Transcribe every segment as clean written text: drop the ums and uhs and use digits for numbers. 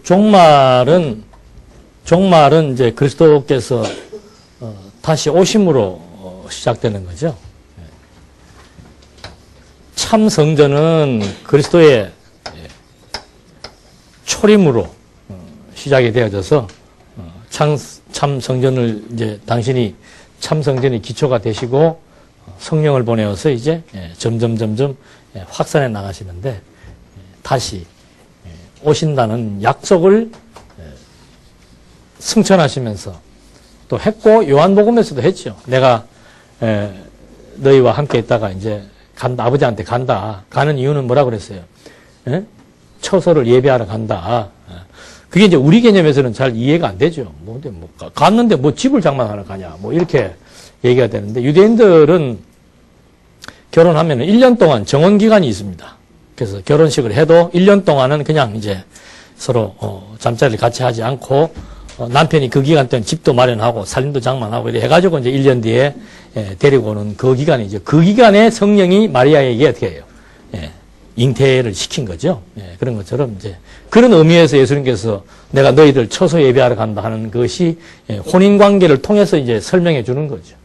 종말은 이제 그리스도께서 다시 오심으로 시작되는 거죠. 참 성전은 그리스도의 초림으로 시작이 되어져서 참 성전을 이제 당신이 참 성전의 기초가 되시고 성령을 보내어서 이제 점점 확산해 나가시는데 다시 오신다는 약속을 승천하시면서 또 했고 요한복음에서도 했죠. 내가 너희와 함께 있다가 이제 간다, 아버지한테 간다. 가는 이유는 뭐라 그랬어요? 처소를 예배하러 간다. 그게 이제 우리 개념에서는 잘 이해가 안 되죠. 갔는데 집을 장만하러 가냐. 이렇게 얘기가 되는데 유대인들은 결혼하면 1년 동안 정혼기간이 있습니다. 그래서 결혼식을 해도 1년 동안은 그냥 이제 서로 잠자리를 같이 하지 않고 남편이 그 기간 동안 집도 마련하고 살림도 장만하고 이래 해가지고 이제 1년 뒤에 데리고 오는 그 기간이죠. 그 기간에 성령이 마리아에게 어떻게 해요? 잉태를 시킨 거죠. 그런 것처럼 이제 그런 의미에서 예수님께서 내가 너희들 처소 예배하러 간다 하는 것이 혼인 관계를 통해서 이제 설명해 주는 거죠.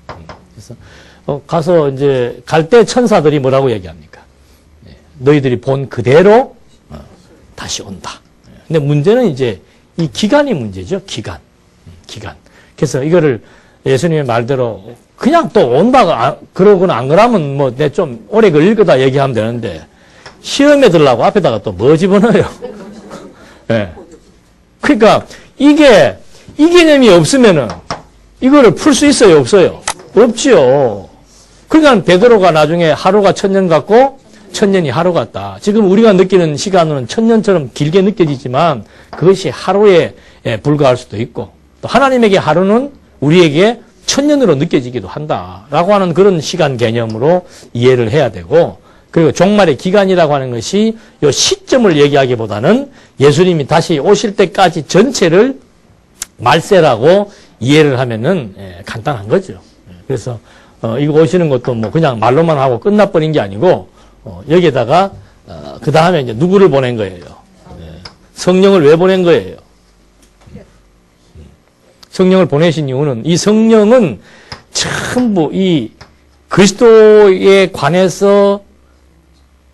그래서 가서 이제 갈 때 천사들이 뭐라고 얘기합니까? 너희들이 본 그대로 다시 온다. 근데 문제는 이제 이 기간이 문제죠. 기간. 그래서 이거를 예수님의 말대로 그냥 또 온다가 그러거나 안 그러면 내 좀 오래 걸릴 거다 얘기하면 되는데 시험에 들라고 앞에다가 또 뭐 집어넣어요. 그러니까 이 개념이 없으면은 이거를 풀 수 있어요, 없어요? 없지요. 그러니까 베드로가 나중에 하루가 1000년 같고 1000년이 하루 같다. 지금 우리가 느끼는 시간은 1000년처럼 길게 느껴지지만 그것이 하루에 불과할 수도 있고 또 하나님에게 하루는 우리에게 1000년으로 느껴지기도 한다라고 하는 그런 시간 개념으로 이해를 해야 되고 그리고 종말의 기간이라고 하는 것이 이 시점을 얘기하기보다는 예수님이 다시 오실 때까지 전체를 말세라고 이해를 하면은 간단한 거죠. 그래서 이거 오시는 것도 그냥 말로만 하고 끝나버린 게 아니고 여기에다가 그 다음에 이제 누구를 보낸 거예요? 성령을 왜 보낸 거예요? 성령을 보내신 이유는 이 성령은 전부 이 그리스도에 관해서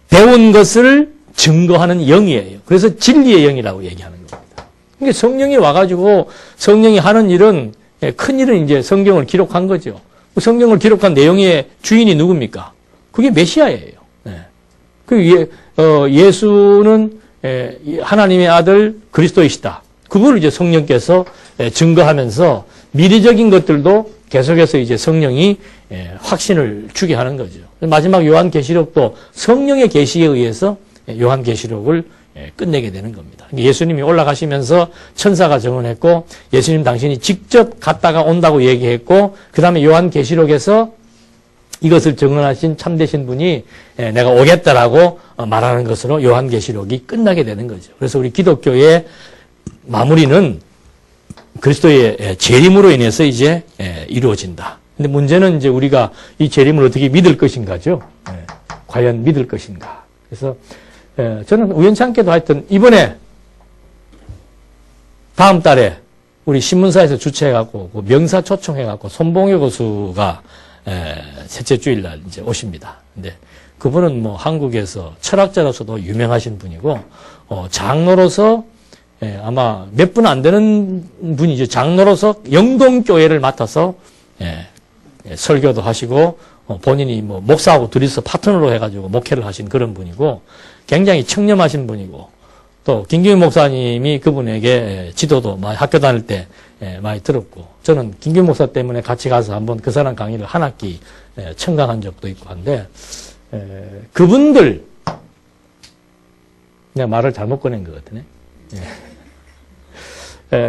배운 것을 증거하는 영이에요. 그래서 진리의 영이라고 얘기하는 겁니다. 그러니까 성령이 와가지고 성령이 하는 일은 큰 일은 이제 성경을 기록한 거죠. 성경을 기록한 내용의 주인이 누굽니까? 그게 메시아예요. 예수는 하나님의 아들 그리스도이시다. 그걸 이제 성령께서 증거하면서 미래적인 것들도 계속해서 이제 성령이 확신을 주게 하는 거죠. 마지막 요한계시록도 성령의 계시에 의해서 요한계시록을 끝내게 되는 겁니다. 예수님이 올라가시면서 천사가 증언했고 예수님 당신이 직접 갔다가 온다고 얘기했고 그 다음에 요한계시록에서 이것을 증언하신 참되신 분이 내가 오겠다라고 말하는 것으로 요한계시록이 끝나게 되는 거죠. 그래서 우리 기독교의 마무리는 그리스도의 재림으로 인해서 이제 이루어진다. 근데 문제는 이제 우리가 이 재림을 어떻게 믿을 것인가죠. 과연 믿을 것인가. 그래서 저는 우연찮게도 하여튼 이번에 다음 달에 우리 신문사에서 주최해갖고 그 명사 초청해갖고 손봉효 교수가 셋째 주일날 이제 오십니다. 근데 그분은 한국에서 철학자로서도 유명하신 분이고 장로로서 아마 몇 분 안 되는 분이죠. 장로로서 영동교회를 맡아서 설교도 하시고 본인이 목사하고 둘이서 파트너로 해가지고 목회를 하신 그런 분이고 굉장히 청렴하신 분이고 또 김규민 목사님이 그분에게 지도도 많이 학교 다닐 때 많이 들었고 저는 김규민 목사 때문에 같이 가서 한번 그 사람 강의를 한 학기 청강한 적도 있고 한데 그분들 내가 말을 잘못 꺼낸 것 같으네.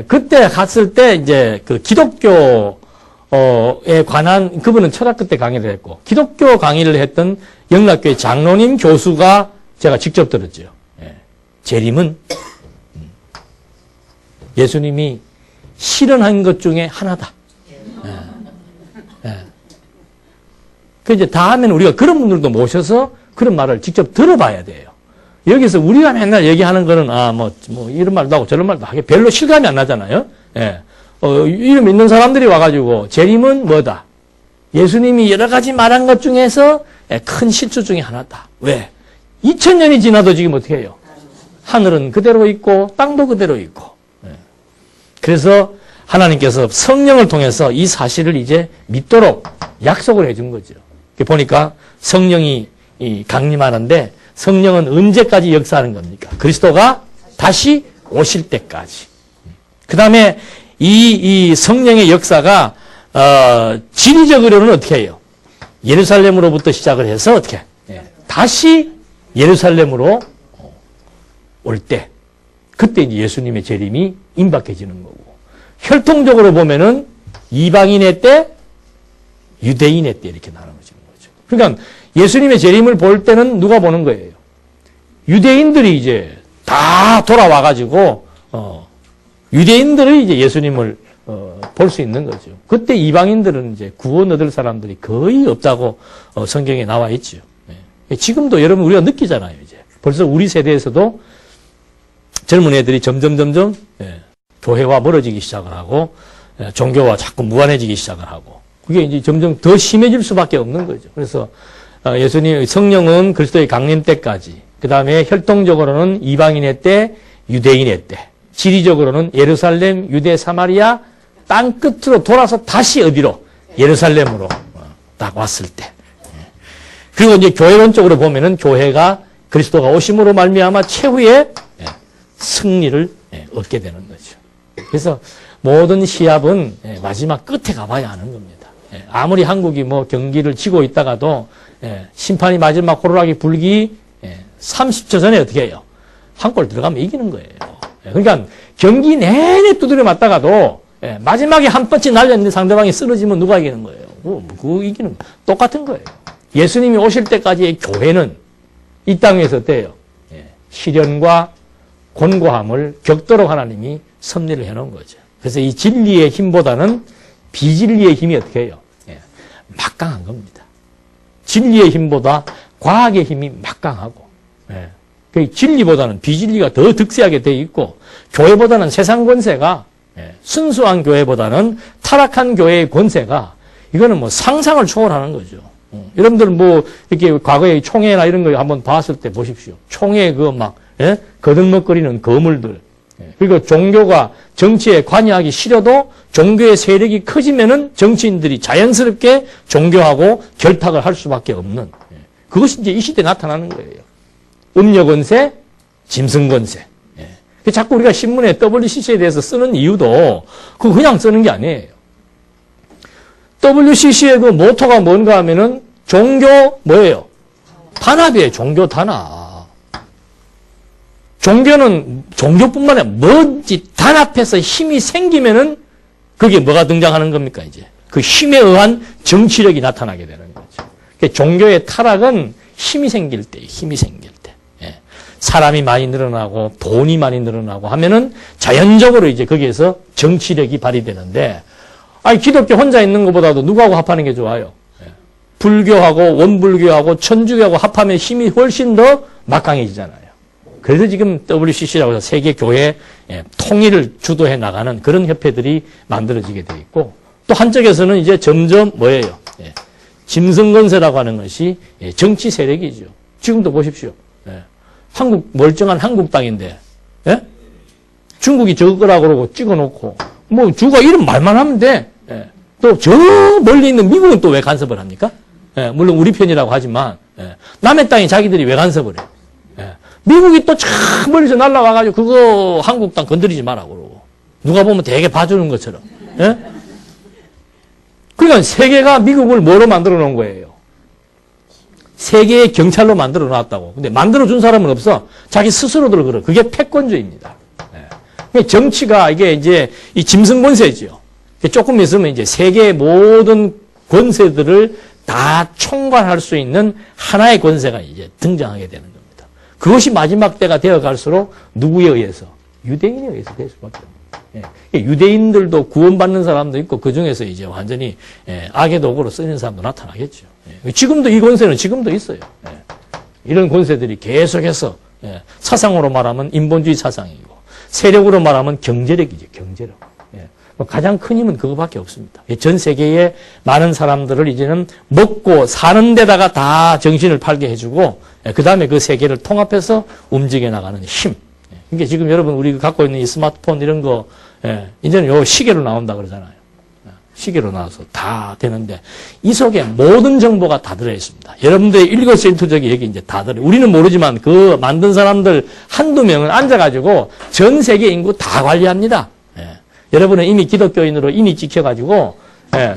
그때 갔을 때 이제 그 기독교에 관한 그분은 철학교 때 강의를 했고 기독교 강의를 했던 영락교회 장로님 교수가 제가 직접 들었죠. 재림은 예수님이 실현한 것 중에 하나다. 그 이제 다음에는 우리가 그런 분들도 모셔서 그런 말을 직접 들어봐야 돼요. 여기서 우리가 맨날 얘기하는 거는, 이런 말도 하고 저런 말도 하게 별로 실감이 안 나잖아요. 예. 이름 있는 사람들이 와가지고, 재림은 뭐다? 예수님이 여러 가지 말한 것 중에서 큰 실수 중에 하나다. 왜? 2000년이 지나도 지금 어떻게 해요? 하늘은 그대로 있고, 땅도 그대로 있고. 예. 그래서 하나님께서 성령을 통해서 이 사실을 이제 믿도록 약속을 해준 거죠. 보니까 성령이 강림하는데, 성령은 언제까지 역사하는 겁니까? 그리스도가 다시 오실 때까지. 그 다음에 이 성령의 역사가 지리적으로는 어떻게 해요? 예루살렘으로부터 시작을 해서 어떻게? 다시 예루살렘으로 올 때, 그때 이제 예수님의 재림이 임박해지는 거고, 혈통적으로 보면은 이방인의 때, 유대인의 때 이렇게 나눠지는 거죠. 그러니까 예수님의 재림을 볼 때는 누가 보는 거예요? 유대인들이 이제 다 돌아와가지고, 유대인들이 이제 예수님을 볼 수 있는 거죠. 그때 이방인들은 이제 구원 얻을 사람들이 거의 없다고 성경에 나와 있죠. 지금도 여러분 우리가 느끼잖아요. 이제 벌써 우리 세대에서도 젊은 애들이 점점 교회와 멀어지기 시작을 하고, 종교와 자꾸 무관해지기 시작을 하고, 그게 이제 점점 더 심해질 수밖에 없는 거죠. 그래서 예수님 성령은 그리스도의 강림 때까지, 그 다음에 혈통적으로는 이방인의 때, 유대인의 때, 지리적으로는 예루살렘, 유대, 사마리아 땅 끝으로 돌아서 다시 어디로? 예루살렘으로 딱 왔을 때. 그리고 이제 교회론적으로 보면은 교회가 그리스도가 오심으로 말미암아 최후의 승리를 얻게 되는 거죠. 그래서 모든 시합은 마지막 끝에 가봐야 하는 겁니다. 아무리 한국이 뭐 경기를 지고 있다가도 심판이 마지막 호루라기 불기 30초 전에 어떻게 해요? 한 골 들어가면 이기는 거예요. 그러니까 경기 내내 두드려 맞다가도 마지막에 한 펀치 날렸는데 상대방이 쓰러지면 누가 이기는 거예요? 그거 이기는 거. 똑같은 거예요. 예수님이 오실 때까지의 교회는 이 땅에서 어때요? 시련과 곤고함을 겪도록 하나님이 섭리를 해놓은 거죠. 그래서 이 진리의 힘보다는 비진리의 힘이 어떻게 해요? 막강한 겁니다. 진리의 힘보다 과학의 힘이 막강하고, 진리보다는 비진리가 더 득세하게 돼 있고, 교회보다는 세상 권세가, 순수한 교회보다는 타락한 교회의 권세가, 이거는 뭐 상상을 초월하는 거죠. 여러분들 뭐 이렇게 과거의 총회나 이런 거 한번 봤을 때 보십시오. 총회 거들먹거리는 거물들. 그리고 종교가 정치에 관여하기 싫어도 종교의 세력이 커지면은 정치인들이 자연스럽게 종교하고 결탁을 할 수밖에 없는, 그것이 이제 이 시대에 나타나는 거예요. 음력 권세, 짐승 권세. 자꾸 우리가 신문에 WCC에 대해서 쓰는 이유도 그거 그냥 쓰는 게 아니에요. WCC의 그 모토가 뭔가 하면은 종교 뭐예요? 단합이에요. 종교 단합. 종교는 종교뿐만 아니라 뭔지 단합해서 힘이 생기면은 그게 뭐가 등장하는 겁니까? 이제 그 힘에 의한 정치력이 나타나게 되는 거죠. 그러니까 종교의 타락은 힘이 생길 때, 사람이 많이 늘어나고 돈이 많이 늘어나고 하면은 자연적으로 이제 거기에서 정치력이 발휘되는데, 기독교 혼자 있는 것보다도 누구하고 합하는 게 좋아요? 불교하고 원불교하고 천주교하고 합하면 힘이 훨씬 더 막강해지잖아요. 그래서 지금 WCC라고 해서 세계 교회 통일을 주도해 나가는 그런 협회들이 만들어지게 돼 있고, 또 한쪽에서는 이제 점점 뭐예요? 짐승건세라고 하는 것이 정치 세력이죠. 지금도 보십시오. 멀쩡한 한국 땅인데, 중국이 저거 거라고 그러고 찍어놓고, 뭐 주가 이런 말만 하면 돼. 또 저 멀리 있는 미국은 또 왜 간섭을 합니까? 물론 우리 편이라고 하지만, 남의 땅에 자기들이 왜 간섭을 해? 미국이 또 참 멀리서 날라와가지고 그거 한국 땅 건드리지 마라고 그러고, 누가 보면 되게 봐주는 것처럼. 그러니까 세계가 미국을 뭐로 만들어 놓은 거예요? 세계의 경찰로 만들어 놨다고. 근데 만들어 준 사람은 없어. 자기 스스로들 그래. 그게 패권주의입니다. 정치가 이게 이제 이 짐승 권세지요. 조금 있으면 이제 세계의 모든 권세들을 다 총괄할 수 있는 하나의 권세가 이제 등장하게 되는 겁니다. 그것이 마지막 때가 되어 갈수록 누구에 의해서? 유대인에 의해서 될 수밖에 없습니다. 유대인들도 구원받는 사람도 있고, 그 중에서 이제 완전히 악의 도구로 쓰이는 사람도 나타나겠죠. 지금도 이 권세는 지금도 있어요. 이런 권세들이 계속해서 예. 사상으로 말하면 인본주의 사상이고 세력으로 말하면 경제력이죠. 경제력. 예. 가장 큰 힘은 그거밖에 없습니다. 전 세계의 많은 사람들을 이제는 먹고 사는 데다가 다 정신을 팔게 해주고 그 다음에 그 세계를 통합해서 움직여 나가는 힘. 그러니까 지금 여러분 우리가 갖고 있는 이 스마트폰 이런 거 이제는 요 시계로 나온다 그러잖아요. 시계로 나와서 다 되는데 이 속에 모든 정보가 다 들어있습니다. 여러분들의 일거수일투족이 여기 이제 다 들어요. 우리는 모르지만 그 만든 사람들 한두 명은 앉아가지고 전 세계 인구 다 관리합니다. 여러분은 이미 기독교인으로 인이 찍혀가지고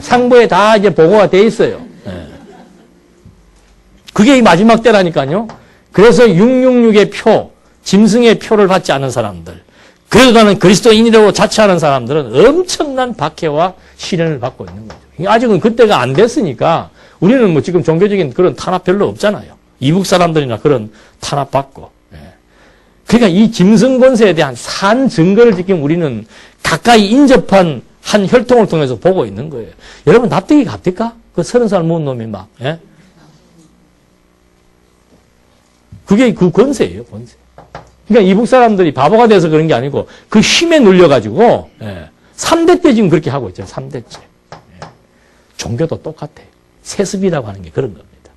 상부에 다 이제 보고가 돼 있어요. 그게 이 마지막 때라니까요. 그래서 666의 표, 짐승의 표를 받지 않은 사람들, 그래도 나는 그리스도인이라고 자처하는 사람들은 엄청난 박해와 시련을 받고 있는 거죠. 아직은 그때가 안 됐으니까 우리는 뭐 지금 종교적인 그런 탄압 별로 없잖아요. 이북 사람들이나 그런 탄압 받고. 그러니까 이 짐승 권세에 대한 산 증거를 지금 우리는 가까이 인접한 한 혈통을 통해서 보고 있는 거예요. 여러분 납득이 갑니까? 그 30살 먹은 놈이 막. 그게 그 권세예요, 권세. 그러니까 이북 사람들이 바보가 돼서 그런 게 아니고 그 힘에 눌려가지고 3대 때 지금 그렇게 하고 있죠. 3대째. 종교도 똑같아요. 세습이라고 하는 게 그런 겁니다.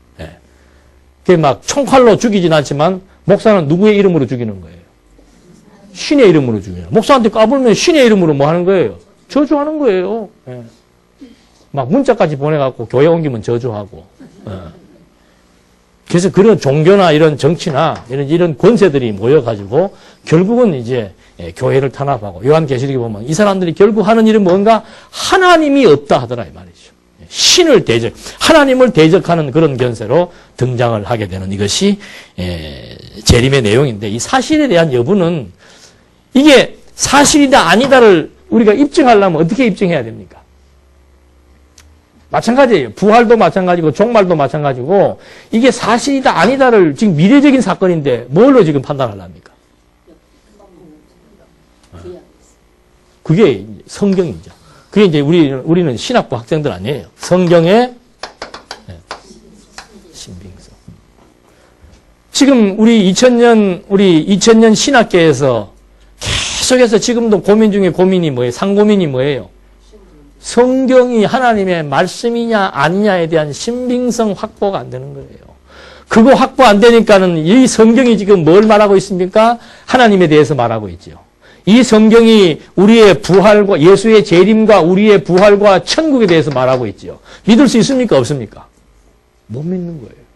그게 막 총칼로 죽이진 않지만 목사는 누구의 이름으로 죽이는 거예요? 신의 이름으로 죽이는 거예요. 목사한테 까불면 신의 이름으로 뭐 하는 거예요? 저주하는 거예요. 막 문자까지 보내갖고 교회 옮기면 저주하고. 그래서 그런 종교나 이런 정치나 이런 권세들이 모여가지고 결국은 이제 교회를 탄압하고 요한계시록에 보면 이 사람들이 결국 하는 일은 뭔가 하나님이 없다 하더라 이 말이죠. 신을 대적, 하나님을 대적하는 그런 견세로 등장을 하게 되는 이것이 재림의 내용인데 이 사실에 대한 여부는 이게 사실이다 아니다를 우리가 입증하려면 어떻게 입증해야 됩니까? 마찬가지예요. 부활도 마찬가지고 종말도 마찬가지고 이게 사실이다 아니다를 지금 미래적인 사건인데 뭘로 지금 판단하려합니까? 그게 성경이죠. 그게 이제 우리는 신학부 학생들 아니에요. 성경의 신빙성. 지금 우리 2000년 신학계에서 계속해서 지금도 고민 중에 고민이 뭐예요? 상고민이 뭐예요? 성경이 하나님의 말씀이냐 아니냐에 대한 신빙성 확보가 안 되는 거예요. 그거 확보 안 되니까는 이 성경이 지금 뭘 말하고 있습니까? 하나님에 대해서 말하고 있죠. 이 성경이 우리의 부활과 예수의 재림과 우리의 부활과 천국에 대해서 말하고 있죠. 믿을 수 있습니까? 없습니까? 못 믿는 거예요.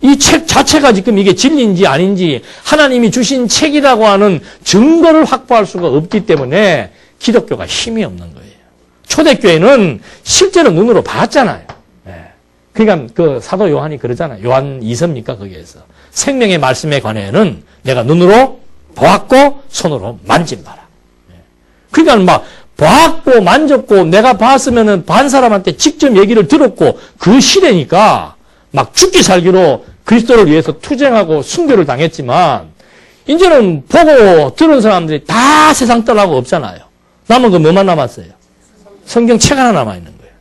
이 책 자체가 지금 이게 진리인지 아닌지 하나님이 주신 책이라고 하는 증거를 확보할 수가 없기 때문에 기독교가 힘이 없는 거예요. 초대교회는 실제로 눈으로 봤잖아요. 그러니까 그 사도 요한이 그러잖아요. 요한 2서입니까? 거기에서. 생명의 말씀에 관해는 내가 눈으로 보았고 손으로 만진 바라. 그러니까 막 보았고 만졌고 내가 봤으면은 반 사람한테 직접 얘기를 들었고 그 시대니까 막 죽기 살기로 그리스도를 위해서 투쟁하고 순교를 당했지만 이제는 보고 들은 사람들이 다 세상 떠나고 없잖아요. 남은 거 뭐만 남았어요? 성경 책 하나 남아있는 거예요.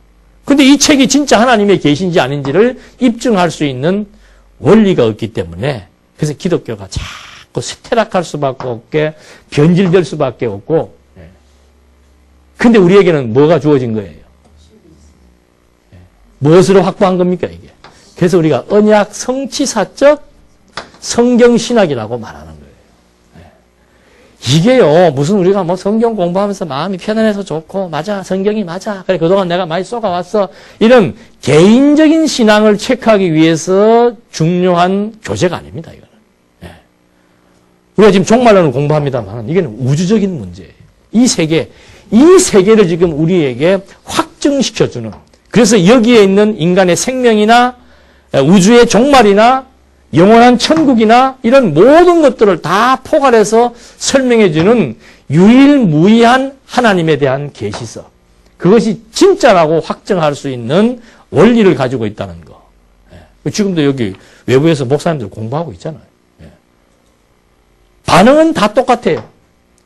근데 이 책이 진짜 하나님의 계신지 아닌지를 입증할 수 있는 원리가 없기 때문에 그래서 기독교가 자꾸 쇠퇴락할 수밖에 없게 변질될 수밖에 없고 근데 우리에게는 뭐가 주어진 거예요? 무엇으로 확보한 겁니까 이게? 그래서 우리가 언약 성취사적 성경신학이라고 말하는 거예요. 이게요, 무슨 우리가 뭐 성경 공부하면서 마음이 편안해서 좋고, 맞아, 성경이 맞아. 그래, 그동안 내가 많이 쏘가왔어. 이런 개인적인 신앙을 체크하기 위해서 중요한 교재가 아닙니다, 이거는. 우리가 지금 종말론을 공부합니다만, 이게는 우주적인 문제예요. 이 세계를 지금 우리에게 확증시켜주는, 그래서 여기에 있는 인간의 생명이나 우주의 종말이나 영원한 천국이나 이런 모든 것들을 다 포괄해서 설명해주는 유일무이한 하나님에 대한 계시서. 그것이 진짜라고 확정할 수 있는 원리를 가지고 있다는 거. 지금도 여기 외부에서 목사님들 공부하고 있잖아요. 반응은 다 똑같아요.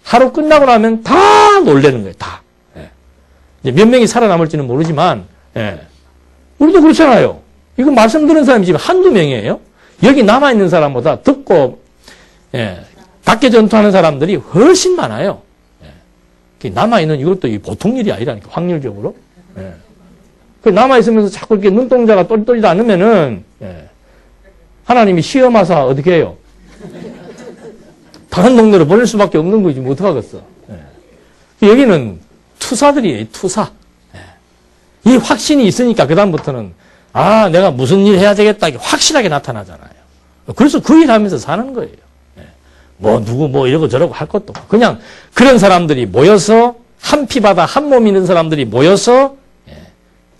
하루 끝나고 나면 다 놀라는 거예요. 다. 이제 몇 명이 살아남을지는 모르지만 우리도 그렇잖아요. 이거 말씀 들은 사람이 지금 한두 명이에요. 여기 남아있는 사람보다 듣고 예, 각계 전투하는 사람들이 훨씬 많아요. 예. 남아있는 이것도 보통 일이 아니라니까, 확률적으로. 예. 그 남아있으면서 자꾸 이렇게 눈동자가 똘똘이지 않으면은, 예. 하나님이 시험하사 어떻게 해요? 다른 동네로 보낼 수밖에 없는 거지, 뭐 어떡하겠어. 예. 여기는 투사들이에요, 투사. 예. 이 확신이 있으니까, 그다음부터는, 아, 내가 무슨 일 해야 되겠다, 이게 확실하게 나타나잖아요. 그래서 그 일 하면서 사는 거예요. 예. 뭐, 누구 뭐 이러고 저러고 할 것도 없고. 그냥 그런 사람들이 모여서, 한 피바다 한 몸 있는 사람들이 모여서, 예.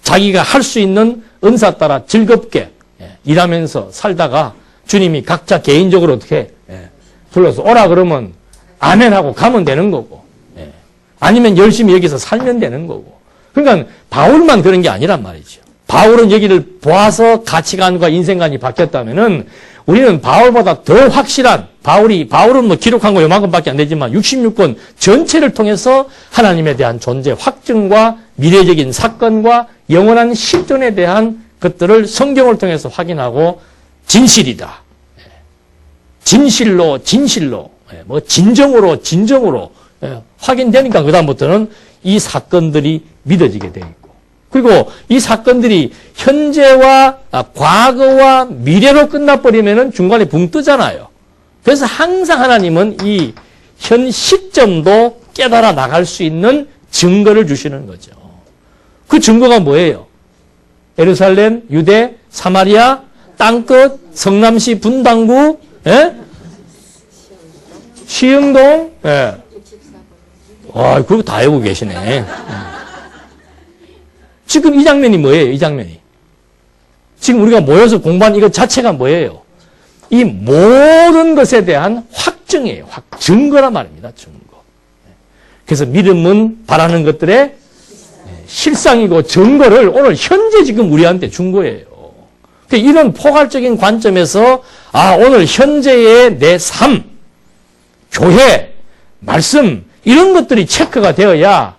자기가 할 수 있는 은사 따라 즐겁게, 예. 일하면서 살다가 주님이 각자 개인적으로 어떻게, 예. 불러서 오라 그러면 아멘하고 가면 되는 거고, 예. 아니면 열심히 여기서 살면 되는 거고. 그러니까 바울만 그런 게 아니란 말이죠. 바울은 여기를 보아서 가치관과 인생관이 바뀌었다면은 우리는 바울보다 더 확실한 바울은 뭐 기록한 거 요만큼밖에 안 되지만 66권 전체를 통해서 하나님에 대한 존재 확증과 미래적인 사건과 영원한 실존에 대한 것들을 성경을 통해서 확인하고 진실이다. 진실로 뭐 진정으로 확인되니까 그다음부터는 이 사건들이 믿어지게 돼 있고 그리고 이 사건들이 현재와 과거와 미래로 끝나버리면은 중간에 붕 뜨잖아요. 그래서 항상 하나님은 이 현 시점도 깨달아 나갈 수 있는 증거를 주시는 거죠. 그 증거가 뭐예요? 예루살렘, 유대, 사마리아, 땅끝, 성남시 분당구, 예? 시흥동, 예. 와, 그거 다 알고 계시네. 지금 이 장면이 뭐예요? 이 장면이. 지금 우리가 모여서 공부한 이것 자체가 뭐예요? 이 모든 것에 대한 확증이에요. 증거란 말입니다. 증거. 그래서 믿음은 바라는 것들의 실상이고 증거를 오늘 현재 지금 우리한테 준 거예요. 이런 포괄적인 관점에서 오늘 현재의 내 삶, 교회, 말씀 이런 것들이 체크가 되어야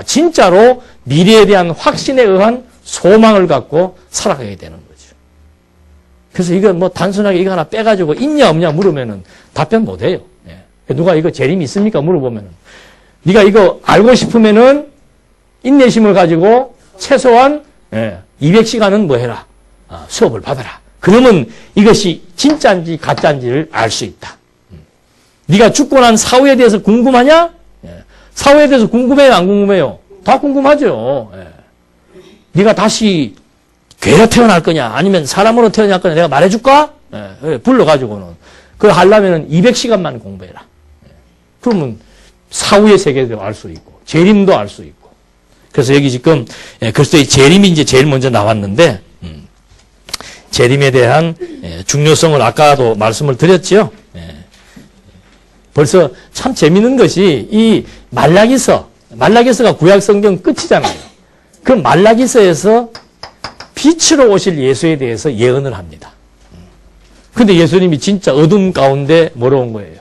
진짜로 미래에 대한 확신에 의한 소망을 갖고 살아가게 되는 거죠. 그래서 이거 뭐 단순하게 이거 하나 빼가지고 있냐 없냐 물으면은 답변 못 해요. 누가 이거 재림이 있습니까? 물어보면은. 네가 이거 알고 싶으면은 인내심을 가지고 최소한 200시간은 뭐 해라. 수업을 받아라. 그러면 이것이 진짜인지 가짜인지를 알 수 있다. 네가 죽고 난 사후에 대해서 궁금하냐? 사후에 대해서 궁금해요? 안 궁금해요? 다 궁금하죠. 네가 다시 괴로 태어날 거냐? 아니면 사람으로 태어날 거냐? 내가 말해줄까? 불러가지고는. 그걸 하려면 200시간만 공부해라. 그러면 사후의 세계도 알 수 있고 재림도 알 수 있고. 그래서 여기 지금 그리스도의 재림이 이제 제일 먼저 나왔는데 재림에 대한 중요성을 아까도 말씀을 드렸죠. 벌써 참 재밌는 것이 이 말라기서가 구약 성경 끝이잖아요. 그 말라기서에서 빛으로 오실 예수에 대해서 예언을 합니다. 근데 예수님이 진짜 어둠 가운데 뭐로 온 거예요?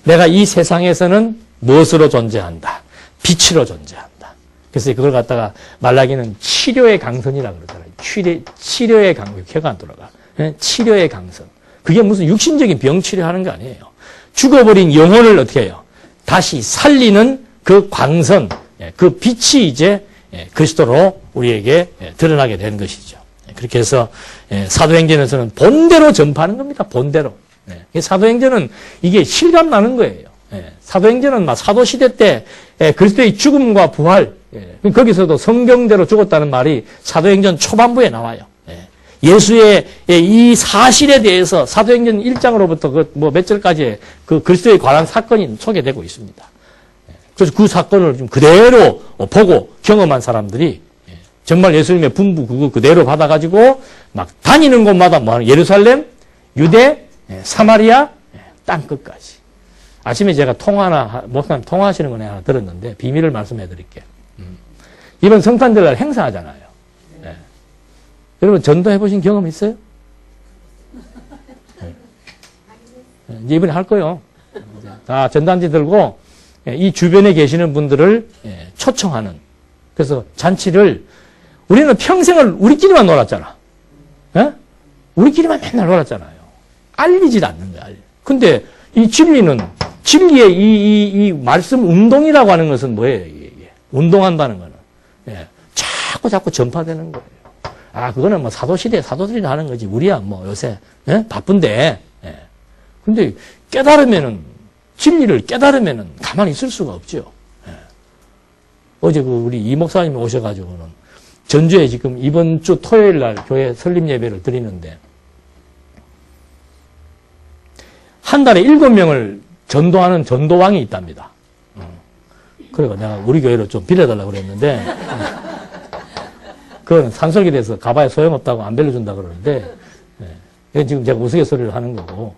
내가 이 세상에서는 무엇으로 존재한다? 빛으로 존재한다. 그래서 그걸 갖다가 말라기는 치료의 강선이라고 그러더라고요. 치료의 강선. 혀가 안 돌아가. 치료의 강선. 그게 무슨 육신적인 병 치료하는 거 아니에요. 죽어버린 영혼을 어떻게 해요? 다시 살리는 그 광선, 그 빛이 이제 그리스도로 우리에게 드러나게 되는 것이죠. 그렇게 해서 사도행전에서는 본대로 전파하는 겁니다. 본대로. 사도행전은 이게 실감 나는 거예요. 사도행전은 막 사도시대 때 그리스도의 죽음과 부활, 거기서도 성경대로 죽었다는 말이 사도행전 초반부에 나와요. 예수의 이 사실에 대해서 사도행전 1장으로부터 몇 절까지의 그 그리스도에 관한 사건이 소개되고 있습니다. 그래서 그 사건을 좀 그대로 보고 경험한 사람들이 정말 예수님의 분부 그거 그대로 받아가지고 막 다니는 곳마다 뭐 예루살렘, 유대, 사마리아, 땅끝까지. 아침에 제가 목사님 통화하시는 거 하나 들었는데 비밀을 말씀해 드릴게요. 이번 성탄절날 행사하잖아요. 여러분 전도해 보신 경험 있어요? 이제 이번에 할 거예요. 다 전단지 들고 이 주변에 계시는 분들을 초청하는. 그래서 잔치를 우리는 평생을 우리끼리만 놀았잖아. 우리끼리만 맨날 놀았잖아요. 알리질 않는 거야. 근데 이 진리의 이 말씀 운동이라고 하는 것은 뭐예요? 이게? 운동한다는 거는. 예. 자꾸 전파되는 거예요. 아, 그거는 뭐 사도시대 사도들이 하는 거지. 우리야 뭐 요새, 예? 바쁜데. 예. 근데 진리를 깨달으면은 가만히 있을 수가 없죠. 예. 어제 우리 이 목사님이 오셔가지고는 전주에 지금 이번 주 토요일 날 교회 설립 예배를 드리는데 한 달에 7명을 전도하는 전도왕이 있답니다. 그래서 내가 우리 교회로 좀 빌려달라고 그랬는데 그건 산설계 돼서 가봐야 소용없다고 안 빌려준다 그러는데 이건 지금 제가 우스갯소리를 하는 거고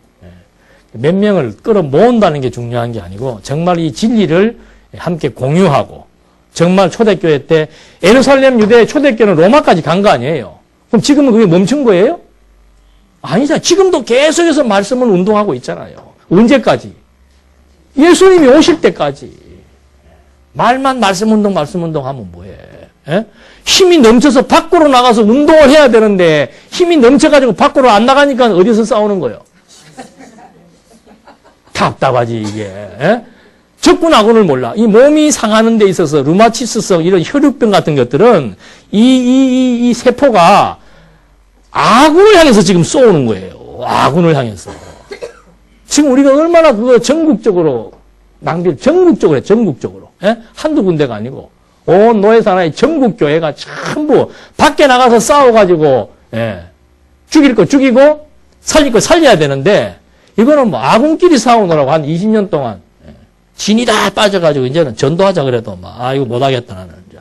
몇 명을 끌어모은다는 게 중요한 게 아니고 정말 이 진리를 함께 공유하고 정말 초대교회 때 예루살렘 유대 초대교회는 로마까지 간 거 아니에요. 그럼 지금은 그게 멈춘 거예요? 아니잖아요. 지금도 계속해서 말씀을 운동하고 있잖아요. 언제까지? 예수님이 오실 때까지. 말만 말씀 운동 하면 뭐해? 에? 힘이 넘쳐서 밖으로 나가서 운동을 해야 되는데 힘이 넘쳐가지고 밖으로 안 나가니까 어디서 싸우는 거예요? 답답하지 이게. 에? 적군아군을 몰라. 이 몸이 상하는 데 있어서 루마티스성 이런 혈육병 같은 것들은 이 세포가 아군을 향해서 지금 쏘는 거예요. 아군을 향해서. 지금 우리가 얼마나 그거 전국적으로 전국적으로 해, 전국적으로. 예? 한두 군데가 아니고, 온 노예사나의 전국교회가 전부 밖에 나가서 싸워가지고, 예. 죽일 거 죽이고, 살릴 거 살려야 되는데, 이거는 뭐 아군끼리 싸우느라고 한 20년 동안, 예. 진이 다 빠져가지고, 이제는 전도하자 그래도 막, 이거 못하겠다, 나는. 이제.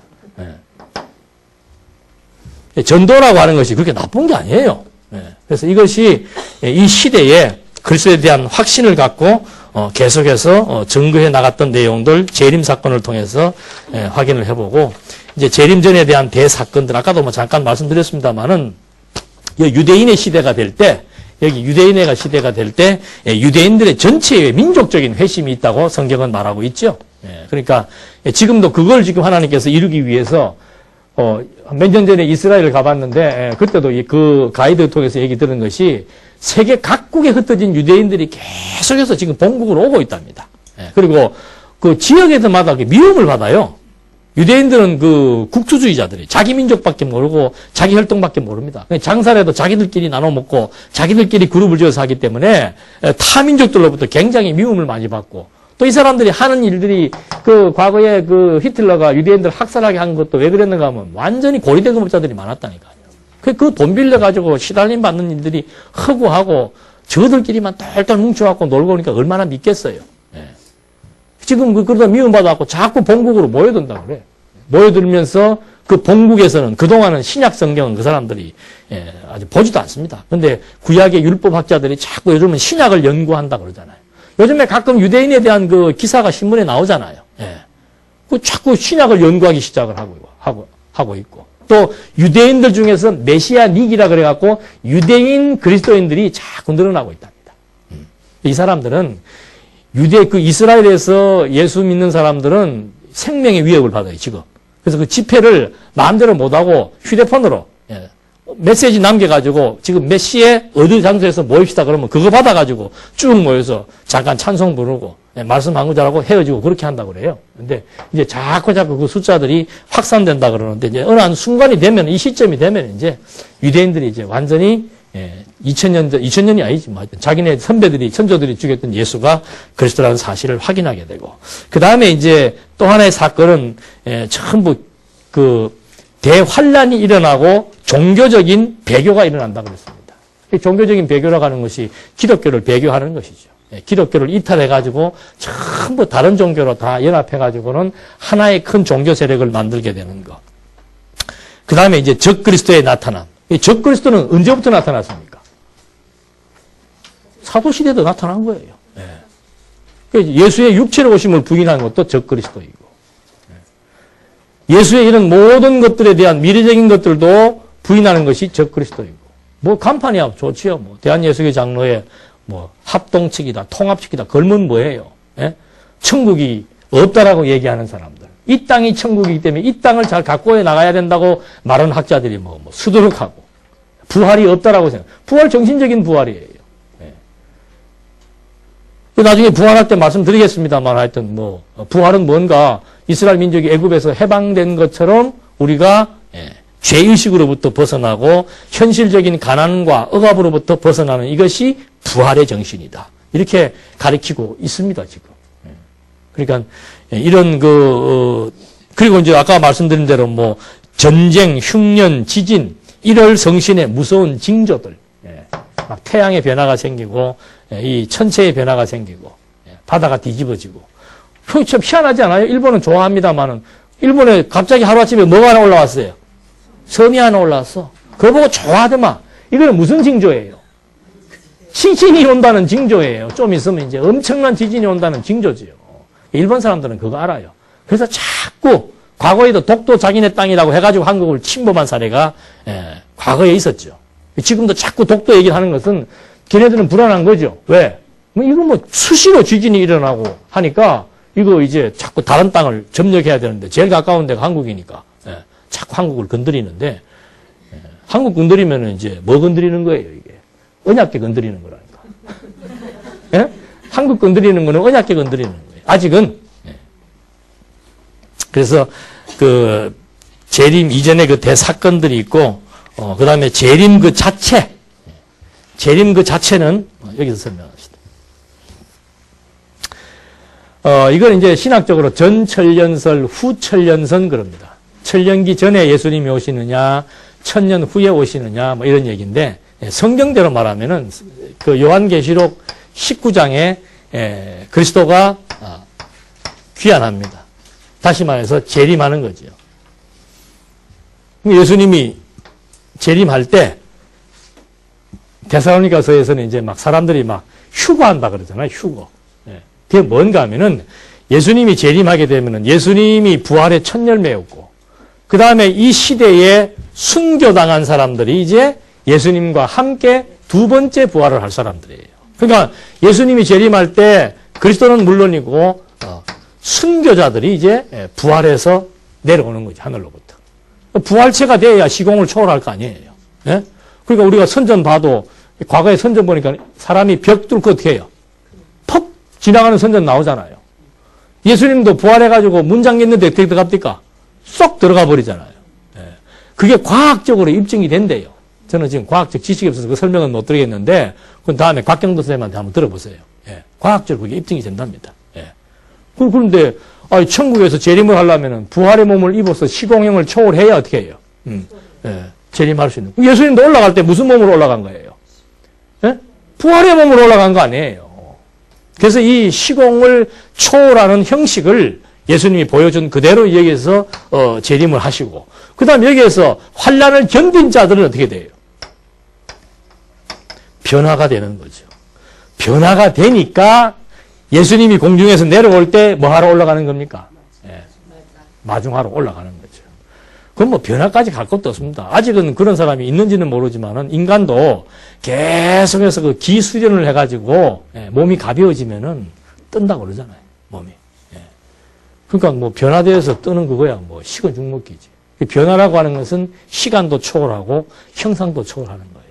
예. 전도라고 하는 것이 그렇게 나쁜 게 아니에요. 예. 그래서 이것이 이 시대에 그리스도에 대한 확신을 갖고 계속해서 증거해 나갔던 내용들 재림 사건을 통해서 확인을 해보고 이제 재림 전에 대한 대사건들 아까도 뭐 잠깐 말씀드렸습니다만은 유대인의 시대가 될 때 여기 유대인의 시대가 될 때 유대인들의 전체의 민족적인 회심이 있다고 성경은 말하고 있죠. 그러니까 지금도 그걸 지금 하나님께서 이루기 위해서 몇 년 전에 이스라엘을 가봤는데 그때도 그 가이드 통해서 얘기 들은 것이 세계 각국에 흩어진 유대인들이 계속해서 지금 본국으로 오고 있답니다. 그리고 그 지역에서마다 미움을 받아요. 유대인들은 그 국수주의자들이 자기 민족밖에 모르고 자기 혈통밖에 모릅니다. 장사를 해도 자기들끼리 나눠 먹고 자기들끼리 그룹을 지어서 하기 때문에 타 민족들로부터 굉장히 미움을 많이 받고 또 이 사람들이 하는 일들이 그 과거에 그 히틀러가 유대인들 학살하게 한 것도 왜 그랬는가 하면 완전히 고리대금업자들이 많았다니까요. 그 돈 빌려가지고 시달림 받는 일들이 허구하고 저들끼리만 똘똘 뭉쳐갖고 놀고 오니까 얼마나 믿겠어요. 예. 지금 그러다 미움받아갖고 자꾸 본국으로 모여든다 그래. 모여들면서 그 본국에서는 그동안은 신약 성경은 그 사람들이 아주 보지도 않습니다. 근데 구약의 율법학자들이 자꾸 요즘은 신약을 연구한다 그러잖아요. 요즘에 가끔 유대인에 대한 그 기사가 신문에 나오잖아요. 예. 그 자꾸 신약을 연구하기 시작을 하고 있고. 또 유대인들 중에서 메시아닉이라 그래갖고 유대인 그리스도인들이 자꾸 늘어나고 있답니다. 이 사람들은 그 이스라엘에서 예수 믿는 사람들은 생명의 위협을 받아요, 지금. 그래서 그 집회를 마음대로 못하고 휴대폰으로 메시지 남겨가지고 지금 몇 시에 어느 장소에서 모입시다 그러면 그거 받아가지고 쭉 모여서 잠깐 찬송 부르고 말씀 한 구절하고 헤어지고 그렇게 한다고 그래요. 근데 이제 자꾸 그 숫자들이 확산된다 그러는데 이제 어느 한 순간이 되면 이 시점이 되면 이제 유대인들이 이제 완전히 2000년이 아니지 뭐 자기네 선배들이 선조들이 죽였던 예수가 그리스도라는 사실을 확인하게 되고 그 다음에 이제 또 하나의 사건은 전부 그 대환란이 일어나고 종교적인 배교가 일어난다고 그랬습니다. 종교적인 배교라고 하는 것이 기독교를 배교하는 것이죠. 기독교를 이탈해가지고 전부 다른 종교로 다 연합해가지고는 하나의 큰 종교 세력을 만들게 되는 것. 그 다음에 이제 적그리스도의 나타남. 적그리스도는 언제부터 나타났습니까? 사도시대도 나타난 거예요. 예수의 육체로 오심을 부인한 것도 적그리스도이고. 예수의 이런 모든 것들에 대한 미래적인 것들도 부인하는 것이 적그리스도이고. 뭐 간판이야 좋지요. 뭐 대한예수교 장로의 뭐 합동측이다, 통합측이다. 걸면 뭐예요? 예? 천국이 없다라고 얘기하는 사람들. 이 땅이 천국이기 때문에 이 땅을 잘 갖고 나가야 된다고 말하는 학자들이 뭐 수두룩하고 부활이 없다라고 생각. 부활 정신적인 부활이에요. 예. 나중에 부활할 때 말씀드리겠습니다만 하여튼 뭐 부활은 뭔가 이스라엘 민족이 애굽에서 해방된 것처럼 우리가 죄의식으로부터 벗어나고 현실적인 가난과 억압으로부터 벗어나는 이것이 부활의 정신이다. 이렇게 가리키고 있습니다, 지금. 그러니까 이런 그리고 이제 아까 말씀드린 대로 뭐 전쟁, 흉년, 지진, 일월 성신의 무서운 징조들, 막 태양의 변화가 생기고 이 천체의 변화가 생기고 바다가 뒤집어지고. 참 희한하지 않아요? 일본은 좋아합니다만은 일본에 갑자기 하루아침에 뭐가 하나 올라왔어요? 섬이 하나 올라왔어. 그걸 보고 좋아하더만. 이거는 무슨 징조예요? 지진이 온다는 징조예요. 좀 있으면 이제 엄청난 지진이 온다는 징조지요. 일본 사람들은 그거 알아요. 그래서 자꾸 과거에도 독도 자기네 땅이라고 해가지고 한국을 침범한 사례가 과거에 있었죠. 지금도 자꾸 독도 얘기를 하는 것은 걔네들은 불안한 거죠. 왜? 이거 뭐 수시로 지진이 일어나고 하니까 이거 이제 자꾸 다른 땅을 점령해야 되는데 제일 가까운 데가 한국이니까 자꾸 한국을 건드리는데 한국 건드리면은 이제 뭐 건드리는 거예요, 이게? 언약계 건드리는 거라니까. 예? 한국 건드리는 거는 언약계 건드리는 거예요. 아직은. 그래서 재림 이전에 그 대사건들이 있고 그 다음에 재림 그 자체는 여기서 설명합시다. 이걸 이제 신학적으로 전천년설, 후천년선 그럽니다. 천년기 전에 예수님이 오시느냐, 천년 후에 오시느냐, 뭐 이런 얘기인데, 성경대로 말하면은, 요한계시록 19장에, 그리스도가 귀환합니다. 다시 말해서 재림하는 거죠. 예수님이 재림할 때, 데살로니가서에서는 이제 막 사람들이 막 휴거한다 그러잖아요, 휴거. 그게 뭔가 하면은, 예수님이 재림하게 되면은 예수님이 부활의 첫 열매였고, 그 다음에 이 시대에 순교당한 사람들이 이제 예수님과 함께 두 번째 부활을 할 사람들이에요. 그러니까 예수님이 재림할 때 그리스도는 물론이고 순교자들이 이제 부활해서 내려오는 거지, 하늘로부터. 부활체가 돼야 시공을 초월할 거 아니에요. 네? 그러니까 우리가 선전 봐도 과거에 선전 보니까 사람이 벽 뚫고 어떻게 해요? 퍽 지나가는 선전 나오잖아요. 예수님도 부활해가지고 문 잠겼는데 어떻게 들어갑니까? 쏙 들어가 버리잖아요. 그게 과학적으로 입증이 된대요. 저는 지금 과학적 지식이 없어서 그 설명은 못 드리겠는데, 그건 다음에 곽경도 선생님한테 한번 들어보세요. 과학적으로 그게 입증이 된답니다. 그런데, 천국에서 재림을 하려면은 부활의 몸을 입어서 시공형을 초월해야 어떻게 해요? 재림할 수 있는. 예수님도 올라갈 때 무슨 몸으로 올라간 거예요? 부활의 몸으로 올라간 거 아니에요. 그래서 이 시공을 초월하는 형식을 예수님이 보여준 그대로 여기에서 재림을 하시고, 그 다음 여기에서 환난을 견딘 자들은 어떻게 돼요? 변화가 되는 거죠. 변화가 되니까 예수님이 공중에서 내려올 때 뭐 하러 올라가는 겁니까? 마중하러 올라가는 거죠. 그건 뭐 변화까지 갈 것도 없습니다. 아직은 그런 사람이 있는지는 모르지만은 인간도 계속해서 그 기수련을 해가지고 몸이 가벼워지면은 뜬다고 그러잖아요. 몸이. 그러니까 뭐 변화되어서 뜨는 그거야 뭐 식은 죽 먹기지. 변화라고 하는 것은 시간도 초월하고 형상도 초월하는 거예요.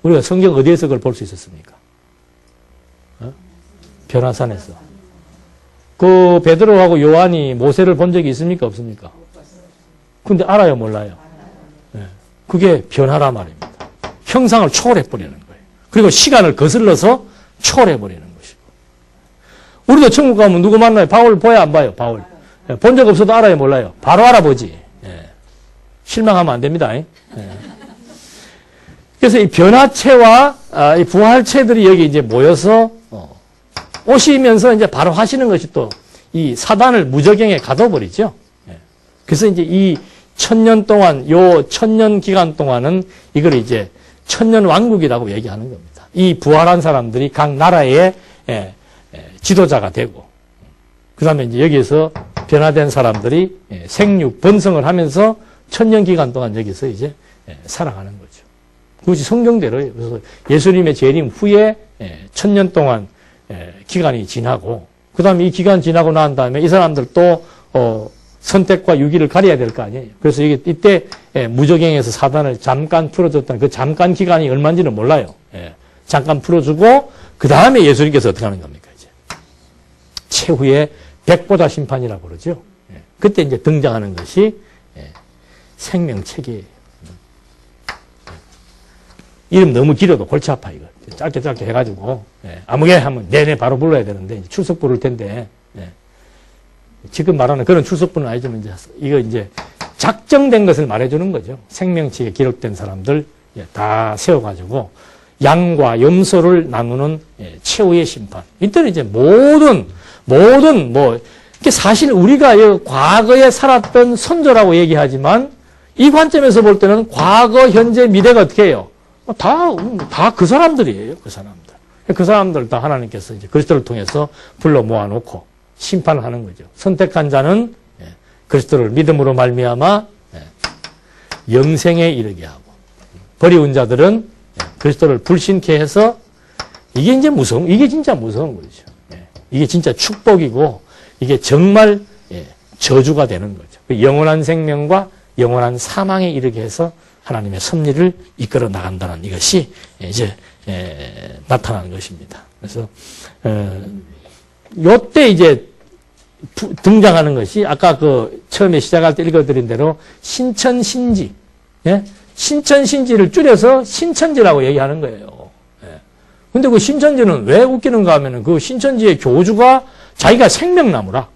우리가 성경 어디에서 그걸 볼 수 있었습니까? 변화산에서. 그 베드로하고 요한이 모세를 본 적이 있습니까? 없습니까? 근데 알아요, 몰라요? 그게 변화란 말입니다. 형상을 초월해버리는 거예요. 그리고 시간을 거슬러서 초월해버리는 것이고. 우리도 천국 가면 누구 만나요? 바울 보야 안 봐요? 바울. 본 적 없어도 알아요, 몰라요? 바로 알아보지. 실망하면 안 됩니다. 그래서 이 변화체와 이 부활체들이 여기 이제 모여서 오시면서 이제 바로 하시는 것이 또 이 사단을 무저갱에 가둬버리죠. 그래서 이제 이 1000년 동안, 요 1000년 기간 동안은 이걸 이제 1000년 왕국이라고 얘기하는 겁니다. 이 부활한 사람들이 각 나라의 지도자가 되고, 그 다음에 이제 여기에서 변화된 사람들이 생육, 번성을 하면서 1000년 기간 동안 여기서 이제 살아가는 거죠. 그것이 성경대로예요. 그래서 예수님의 재림 후에 1000년 동안 기간이 지나고, 그 다음에 이 기간 지나고 난 다음에 이 사람들 또 선택과 유기를 가려야 될 거 아니에요. 그래서 이때 무저갱에서 사단을 잠깐 풀어줬던 그 잠깐 기간이 얼마인지는 몰라요. 잠깐 풀어주고 그 다음에 예수님께서 어떻게 하는 겁니까? 이제 최후의 백보자 심판이라고 그러죠. 그때 이제 등장하는 것이 생명체계예요. 이름 너무 길어도 골치 아파, 이거. 짧게 해가지고, 아무개 하면 내내 바로 불러야 되는데, 출석 부를 텐데, 지금 말하는 그런 출석부는 아니지만, 이거 이제 작정된 것을 말해주는 거죠. 생명체에 기록된 사람들 다 세워가지고, 양과 염소를 나누는 최후의 심판. 이때는 이제 모든, 사실 우리가 과거에 살았던 선조라고 얘기하지만, 이 관점에서 볼 때는 과거, 현재, 미래가 어떻게 해요? 다 그 사람들이에요, 그 사람들. 그 사람들 다 하나님께서 이제 그리스도를 통해서 불러 모아놓고 심판을 하는 거죠. 선택한 자는 그리스도를 믿음으로 말미암아 영생에 이르게 하고, 버리운 자들은 그리스도를 불신케 해서 이게 진짜 무서운 거죠. 이게 진짜 축복이고, 이게 정말 저주가 되는 거죠. 영원한 생명과 영원한 사망에 이르게 해서 하나님의 섭리를 이끌어 나간다는 이것이 이제 나타나는 것입니다. 그래서 요때 이제 등장하는 것이 아까 그 처음에 시작할 때 읽어드린 대로 신천신지, 신천신지를 줄여서 신천지라고 얘기하는 거예요. 근데 그 신천지는 왜 웃기는가 하면은 그 신천지의 교주가 자기가 생명나무라.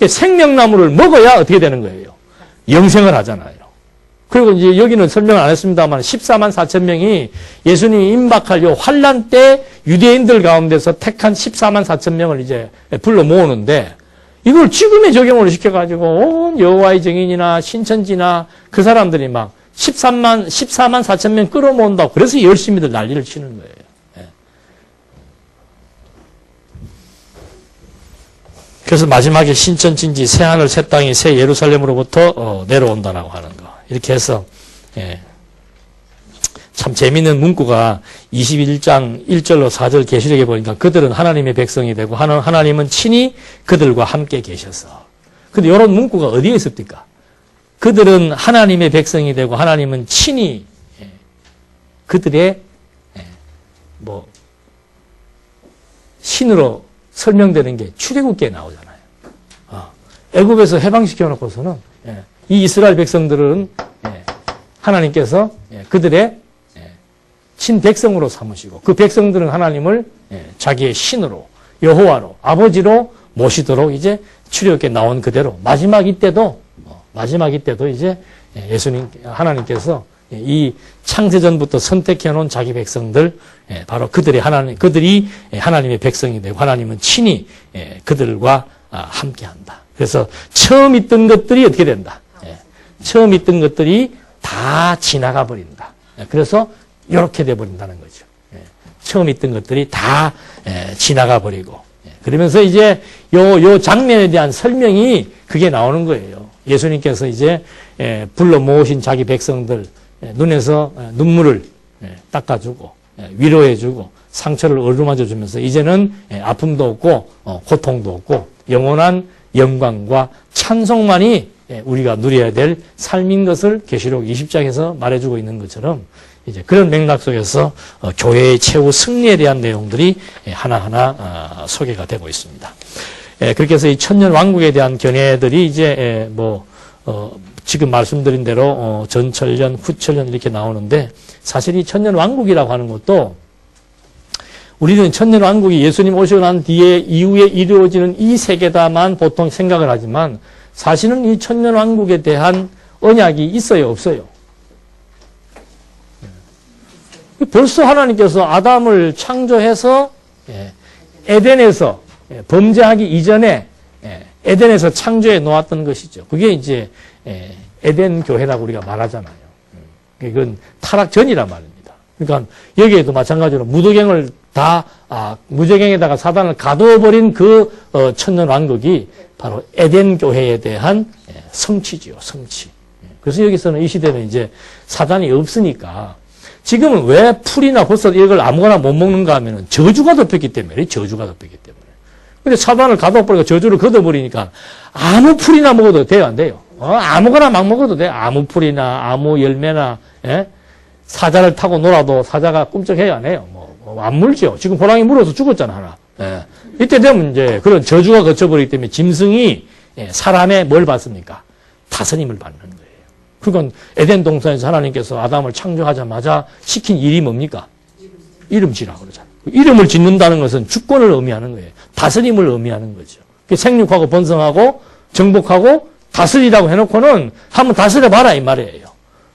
생명나무를 먹어야 어떻게 되는 거예요? 영생을 하잖아요. 그리고 이제 여기는 설명을 안 했습니다만 14만 4천 명이 예수님이 임박할 요 환란 때 유대인들 가운데서 택한 14만 4천 명을 이제 불러 모으는데, 이걸 지금에 적용을 시켜가지고 온 여호와의 증인이나 신천지나 그 사람들이 막 14만 4천 명 끌어모은다고 그래서 열심히들 난리를 치는 거예요. 그래서 마지막에 신천진지 새하늘 새 땅이 새 예루살렘으로부터 내려온다라고 하는 거. 이렇게 해서 참 재미있는 문구가 21장 1절로 4절 계시록에 보니까 그들은 하나님의 백성이 되고 하나님은 친히 그들과 함께 계셔서. 근데 이런 문구가 어디에 있습니까? 그들은 하나님의 백성이 되고 하나님은 친히 그들의 신으로 설명되는 게 출애굽기에 나오잖아요. 애굽에서 해방시켜 놓고서는 이 이스라엘 백성들은 하나님께서 그들의 친백성으로 삼으시고, 그 백성들은 하나님을 자기의 신으로, 여호와로, 아버지로 모시도록 이제 출애굽기에 나온 그대로 마지막 이때도 이제 하나님께서 이 창세전부터 선택해 놓은 자기 백성들, 바로 그들이 하나님의 백성이 되고 하나님은 친히 그들과 함께한다. 그래서 처음 있던 것들이 어떻게 된다? 처음 있던 것들이 다 지나가 버린다. 그래서 이렇게 돼 버린다는 거죠. 처음 있던 것들이 다 지나가 버리고, 그러면서 이제 요 장면에 대한 설명이 그게 나오는 거예요. 예수님께서 이제 불러 모으신 자기 백성들 눈에서 눈물을 닦아주고 위로해주고 상처를 어루만져 주면서 이제는 아픔도 없고 고통도 없고 영원한 영광과 찬송만이 우리가 누려야 될 삶인 것을 계시록 20장에서 말해주고 있는 것처럼, 이제 그런 맥락 속에서 교회의 최후 승리에 대한 내용들이 하나하나 소개가 되고 있습니다. 그렇게 해서 이 천년 왕국에 대한 견해들이 이제 지금 말씀드린 대로 전천년, 후천년 이렇게 나오는데, 사실 이 천년 왕국이라고 하는 것도 우리는 천년 왕국이 예수님 오시고 난 뒤에 이후에 이루어지는 이 세계다만 보통 생각을 하지만, 사실은 이 천년 왕국에 대한 언약이 있어요, 없어요? 벌써 하나님께서 아담을 창조해서 에덴에서 범죄하기 이전에 에덴에서 창조해 놓았던 것이죠. 그게 이제 에덴 교회라고 우리가 말하잖아요. 그건 타락 전이란 말입니다. 그러니까 여기에도 마찬가지로 무저갱에다가 사단을 가둬버린 그 천년 왕국이 바로 에덴 교회에 대한 성취지요, 성취. 그래서 여기서는 이 시대는 이제 사단이 없으니까, 지금은 왜 풀이나 버섯 이걸 아무거나 못 먹는가 하면은 저주가 덮였기 때문에, 근데 사단을 가둬버리고 저주를 걷어버리니까 아무 풀이나 먹어도 돼요, 안 돼요? 아무거나 막 먹어도 돼. 아무 풀이나 아무 열매나, 사자를 타고 놀아도 사자가 꿈쩍해요, 안 해요? 안 물죠. 지금 호랑이 물어서 죽었잖아, 하나. 이때 되면 이제 그런 저주가 거쳐버리기 때문에 짐승이 사람의 뭘 받습니까? 다스림을 받는 거예요. 그건 에덴 동산에서 하나님께서 아담을 창조하자마자 시킨 일이 뭡니까? 이름 지라 그러잖아요. 이름을 짓는다는 것은 주권을 의미하는 거예요. 다스림을 의미하는 거죠. 생육하고 번성하고 정복하고 다스리라고 해놓고는 한번 다스려봐라 이 말이에요.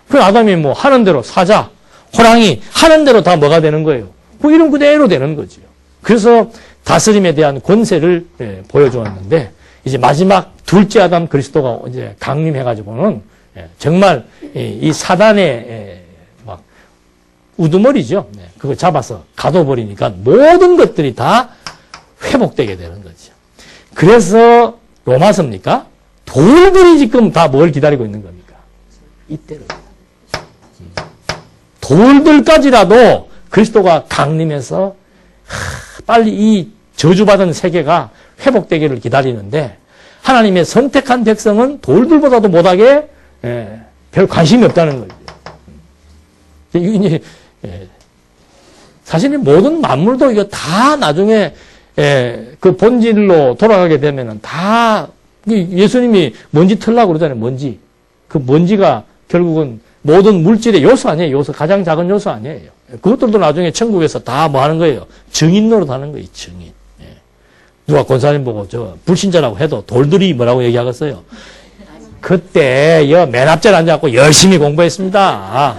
그 아담이 뭐 하는 대로 사자, 호랑이 하는 대로 다 뭐가 되는 거예요. 그 이름 그대로 되는 거죠. 그래서 다스림에 대한 권세를 보여주었는데 이제 마지막 둘째 아담 그리스도가 이제 강림해가지고는 정말 이 사단의 막 우두머리죠. 그거 잡아서 가둬버리니까 모든 것들이 다 회복되게 되는 거죠. 그래서 로마서입니까? 돌들이 지금 다 뭘 기다리고 있는 겁니까? 이때를. 돌들까지라도 그리스도가 강림해서 빨리 이 저주받은 세계가 회복되기를 기다리는데 하나님의 선택한 백성은 돌들보다도 못하게 별 관심이 없다는 거죠. 사실 모든 만물도 이거 다 나중에 그 본질로 돌아가게 되면은 다 예수님이 먼지 털라고 그러잖아요. 먼지. 그 먼지가 결국은 모든 물질의 요소 아니에요. 요소. 가장 작은 요소 아니에요. 그것들도 나중에 천국에서 다 뭐 하는 거예요? 증인 노릇 하는 거예요. 증인. 누가 권사님 보고 저 불신자라고 해도 돌들이 뭐라고 얘기하겠어요? 그때 맨 앞자리 앉아갖고 열심히 공부했습니다.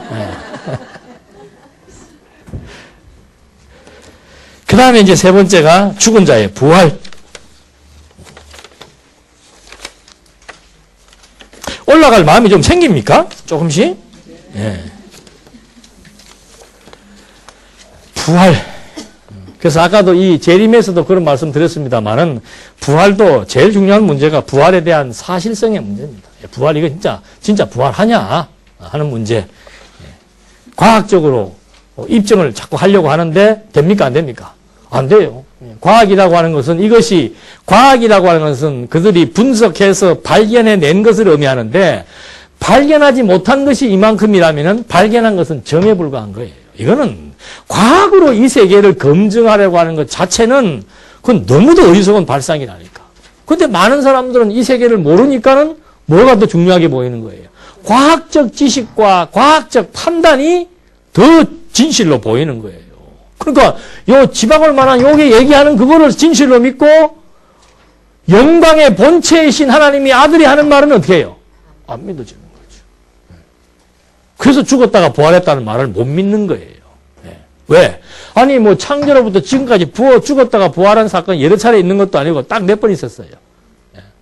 그 다음에 이제 세 번째가 죽은 자의 부활. 올라갈 마음이 좀 생깁니까? 조금씩? 부활. 그래서 아까도 이 재림에서도 그런 말씀 드렸습니다만은 부활도 제일 중요한 문제가 부활에 대한 사실성의 문제입니다. 부활 이거 진짜 부활하냐 하는 문제. 과학적으로 입증을 자꾸 하려고 하는데 됩니까? 안 됩니까? 안 돼요. 과학이라고 하는 것은 과학이라고 하는 것은 그들이 분석해서 발견해낸 것을 의미하는데 발견하지 못한 것이 이만큼이라면 발견한 것은 점에 불과한 거예요. 이거는 과학으로 이 세계를 검증하려고 하는 것 자체는 그건 너무도 어리석은 발상이라니까. 그런데 많은 사람들은 이 세계를 모르니까는 뭐가 더 중요하게 보이는 거예요. 과학적 지식과 과학적 판단이 더 진실로 보이는 거예요. 그러니까 요 지방을 만한 요게 얘기하는 그거를 진실로 믿고 영광의 본체이신 하나님이 아들이 하는 말은 어떻게 해요? 안 믿어지는 거죠. 그래서 죽었다가 부활했다는 말을 못 믿는 거예요. 왜? 아니 뭐 창조로부터 지금까지 죽었다가 부활한 사건이 여러 차례 있는 것도 아니고 딱 몇 번 있었어요.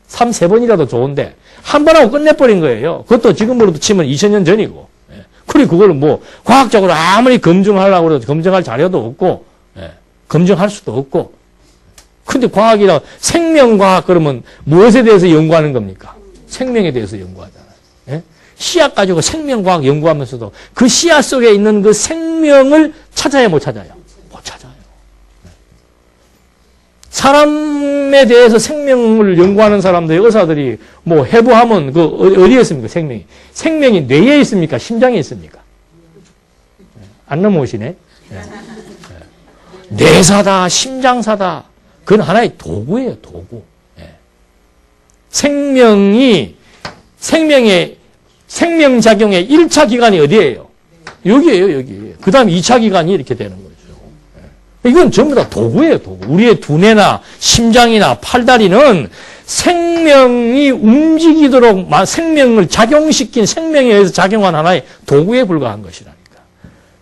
3-4번이라도 좋은데 한 번 하고 끝내버린 거예요. 그것도 지금으로도 치면 2000년 전이고. 그리고 그걸 뭐 과학적으로 아무리 검증하려고 해도 검증할 자료도 없고 검증할 수도 없고. 근데 과학이라 생명과학 그러면 무엇에 대해서 연구하는 겁니까? 생명에 대해서 연구하잖아요. 씨앗 가지고 생명과학 연구하면서도 그 씨앗 속에 있는 그 생명을 찾아야 못 찾아요? 못 찾아요. 사람에 대해서 생명을 연구하는 사람들, 의사들이 뭐 해부하면 그 어디에 있습니까? 생명이 뇌에 있습니까? 심장에 있습니까? 안 넘어오시네. 뇌사다, 심장사다. 그건 하나의 도구예요, 도구. 생명작용의 1차 기관이 어디예요? 여기예요, 여기. 그 다음 2차 기관이 이렇게 되는 거죠. 이건 전부 다 도구예요, 도구. 우리의 두뇌나 심장이나 팔다리는 생명이 움직이도록 생명을 작용시킨 생명에 의해서 작용한 하나의 도구에 불과한 것이라니까.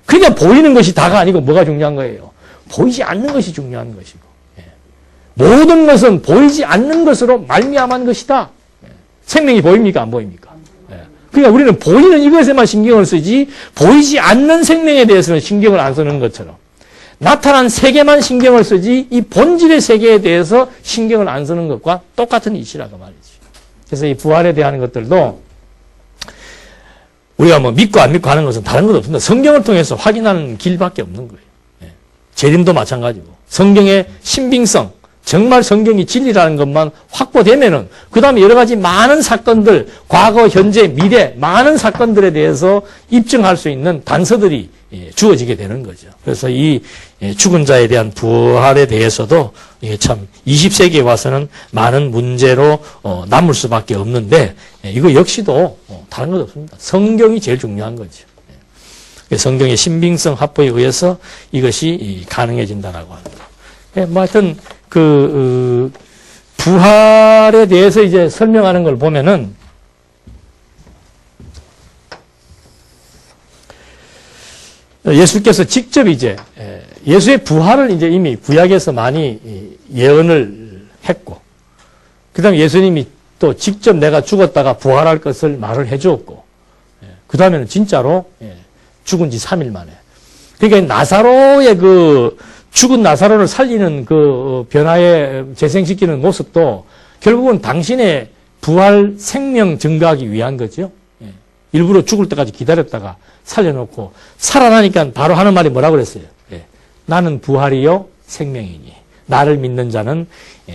그러니까 보이는 것이 다가 아니고 뭐가 중요한 거예요? 보이지 않는 것이 중요한 것이고. 모든 것은 보이지 않는 것으로 말미암은 것이다. 생명이 보입니까? 안 보입니까? 그러니까 우리는 보이는 이것에만 신경을 쓰지 보이지 않는 생명에 대해서는 신경을 안 쓰는 것처럼 나타난 세계만 신경을 쓰지 이 본질의 세계에 대해서 신경을 안 쓰는 것과 똑같은 이치라고 말이지. 그래서 이 부활에 대한 것들도 우리가 뭐 믿고 안 믿고 하는 것은 다른 것 없습니다. 성경을 통해서 확인하는 길밖에 없는 거예요. 재림도 마찬가지고 성경의 신빙성, 정말 성경이 진리라는 것만 확보되면은 그 다음에 여러 가지 많은 사건들, 과거, 현재, 미래 많은 사건들에 대해서 입증할 수 있는 단서들이 주어지게 되는 거죠. 그래서 이 죽은 자에 대한 부활에 대해서도 이게 참 20세기에 와서는 많은 문제로 남을 수밖에 없는데 이거 역시도 다른 것 없습니다. 성경이 제일 중요한 거죠. 성경의 신빙성 합보에 의해서 이것이 가능해진다라고 합니다. 뭐 하여튼 부활에 대해서 이제 설명하는 걸 보면은 예수께서 직접 이제 예수의 부활을 이제 이미 구약에서 많이 예언을 했고, 그 다음에 예수님이 또 직접 내가 죽었다가 부활할 것을 말을 해 주었고, 그 다음에는 진짜로 죽은 지 3일 만에. 그러니까 나사로의 죽은 나사로를 살리는 변화에 재생시키는 모습도 결국은 당신의 부활 생명 증가하기 위한 거죠. 일부러 죽을 때까지 기다렸다가 살려놓고 살아나니까 바로 하는 말이 뭐라고 그랬어요? 나는 부활이요 생명이니 나를 믿는 자는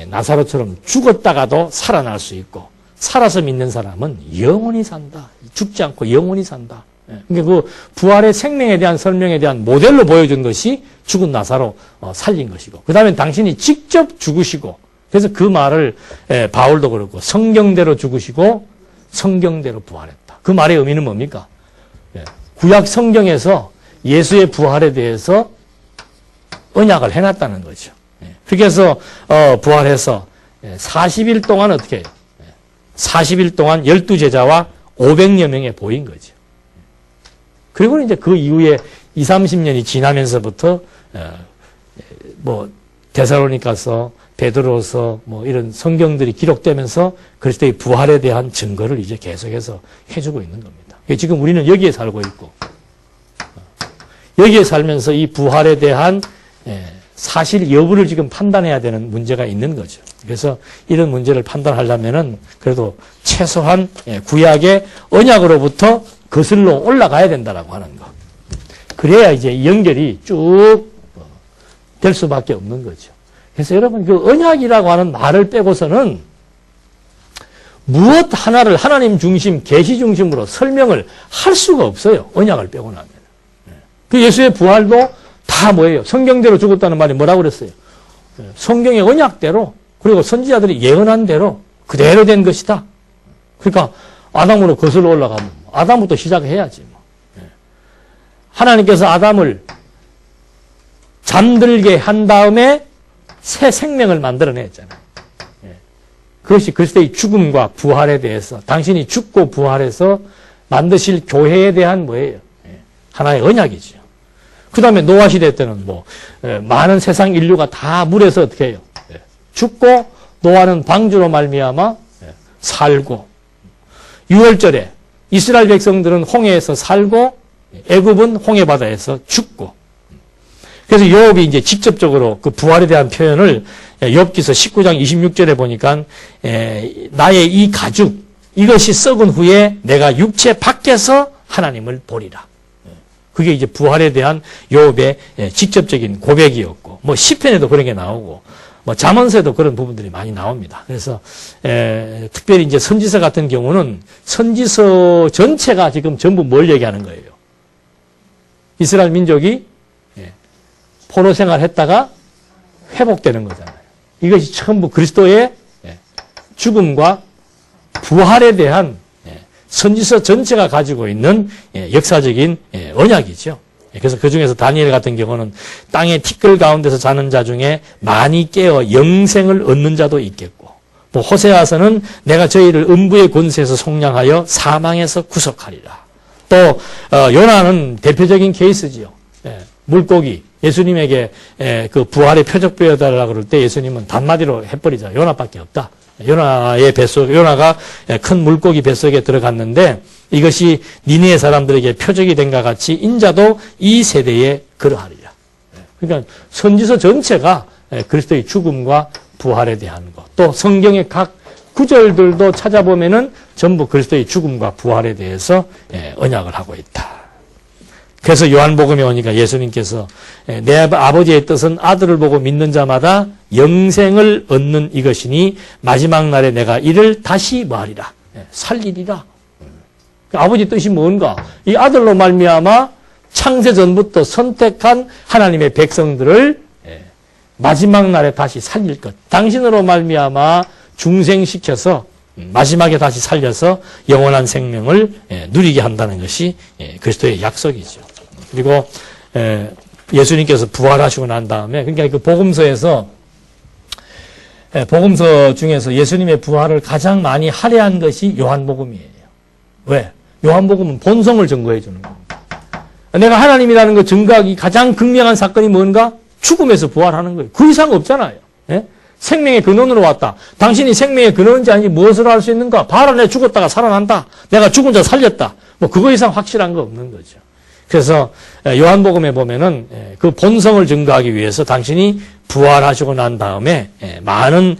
나사로처럼 죽었다가도 살아날 수 있고 살아서 믿는 사람은 영원히 산다. 죽지 않고 영원히 산다. 그러니까 부활의 생명에 대한 설명에 대한 모델로 보여준 것이 죽은 나사로 살린 것이고, 그 다음에 당신이 직접 죽으시고, 그래서 그 말을 바울도 그렇고 성경대로 죽으시고 성경대로 부활했다. 그 말의 의미는 뭡니까? 구약 성경에서 예수의 부활에 대해서 언약을 해놨다는 거죠. 그래서 부활해서 40일 동안 어떻게 해요? 40일 동안 12제자와 500여 명에 보인 거죠. 그리고 이제 그 이후에 20, 30년이 지나면서부터 뭐 데살로니가서, 베드로서 뭐 이런 성경들이 기록되면서 그리스도의 부활에 대한 증거를 이제 계속해서 해주고 있는 겁니다. 지금 우리는 여기에 살고 있고, 여기에 살면서 이 부활에 대한 사실 여부를 지금 판단해야 되는 문제가 있는 거죠. 그래서 이런 문제를 판단하려면은 그래도 최소한 구약의 언약으로부터 거슬러 올라가야 된다라고 하는 거. 그래야 이제 연결이 쭉 될 수밖에 없는 거죠. 그래서 여러분 그 언약이라고 하는 말을 빼고서는 무엇 하나를 하나님 중심, 계시 중심으로 설명을 할 수가 없어요. 언약을 빼고 나면. 그 예수의 부활도 다 뭐예요? 성경대로 죽었다는 말이 뭐라고 그랬어요? 성경의 언약대로, 그리고 선지자들이 예언한 대로 그대로 된 것이다. 그러니까 아담으로 거슬러 올라가면 아담부터 시작해야지. 하나님께서 아담을 잠들게 한 다음에 새 생명을 만들어냈잖아요. 그것이 그리스도의 죽음과 부활에 대해서, 당신이 죽고 부활해서 만드실 교회에 대한 뭐예요? 하나의 언약이죠. 그 다음에 노아 시대 때는 많은 세상 인류가 다 물에서 어떻게 해요? 죽고 노아는 방주로 말미암아 살고, 유월절에 이스라엘 백성들은 홍해에서 살고 애굽은 홍해바다에서 죽고. 그래서 욥이 이제 직접적으로 그 부활에 대한 표현을 욥기서 19장 26절에 보니까 나의 이 가죽 이것이 썩은 후에 내가 육체 밖에서 하나님을 보리라. 그게 이제 부활에 대한 욥의 직접적인 고백이었고, 뭐 시편에도 그런 게 나오고, 뭐 잠언서에도 그런 부분들이 많이 나옵니다. 그래서 특별히 이제 선지서 같은 경우는 선지서 전체가 지금 전부 뭘 얘기하는 거예요? 이스라엘 민족이 포로 생활했다가 회복되는 거잖아요. 이것이 전부 그리스도의 죽음과 부활에 대한 선지서 전체가 가지고 있는 역사적인 언약이죠. 그래서 그 중에서 다니엘 같은 경우는 땅의 티끌 가운데서 자는 자 중에 많이 깨어 영생을 얻는 자도 있겠고, 뭐 호세아서는 내가 저희를 음부의 권세에서 속량하여 사망에서 구속하리라. 또 요나는 대표적인 케이스지요. 물고기 예수님에게 그 부활의 표적 보여달라고 그럴 때 예수님은 단마디로 해버리자. 요나밖에 없다. 요나의 뱃속, 요나가 큰 물고기 뱃속에 들어갔는데 이것이 니느웨 사람들에게 표적이 된것 같이 인자도 이 세대에 그러하리라. 그러니까 선지서 전체가 그리스도의 죽음과 부활에 대한 것. 또 성경의 각 구절들도 찾아보면은 전부 그리스도의 죽음과 부활에 대해서 언약을 하고 있다. 그래서 요한복음에 오니까 예수님께서 내 아버지의 뜻은 아들을 보고 믿는 자마다 영생을 얻는 이것이니 마지막 날에 내가 이를 다시 뭐하리라? 살리리라. 아버지 뜻이 뭔가? 이 아들로 말미암아 창세 전부터 선택한 하나님의 백성들을 마지막 날에 다시 살릴 것. 당신으로 말미암아 중생시켜서 마지막에 다시 살려서 영원한 생명을 누리게 한다는 것이 그리스도의 약속이죠. 그리고 예수님께서 부활하시고 난 다음에, 그러니까 그 복음서 중에서 예수님의 부활을 가장 많이 할애한 것이 요한복음이에요. 왜? 요한복음은 본성을 증거해 주는 겁니다. 내가 하나님이라는 거 증거하기 가장 극명한 사건이 뭔가? 죽음에서 부활하는 거예요. 그 이상 없잖아요. 예? 생명의 근원으로 왔다. 당신이 생명의 근원인지 아닌지 무엇으로 알 수 있는가? 봐라, 내가 죽었다가 살아난다. 내가 죽은 자 살렸다. 뭐 그거 이상 확실한 거 없는 거죠. 그래서 요한복음에 보면은 그 본성을 증거하기 위해서 당신이 부활하시고 난 다음에 많은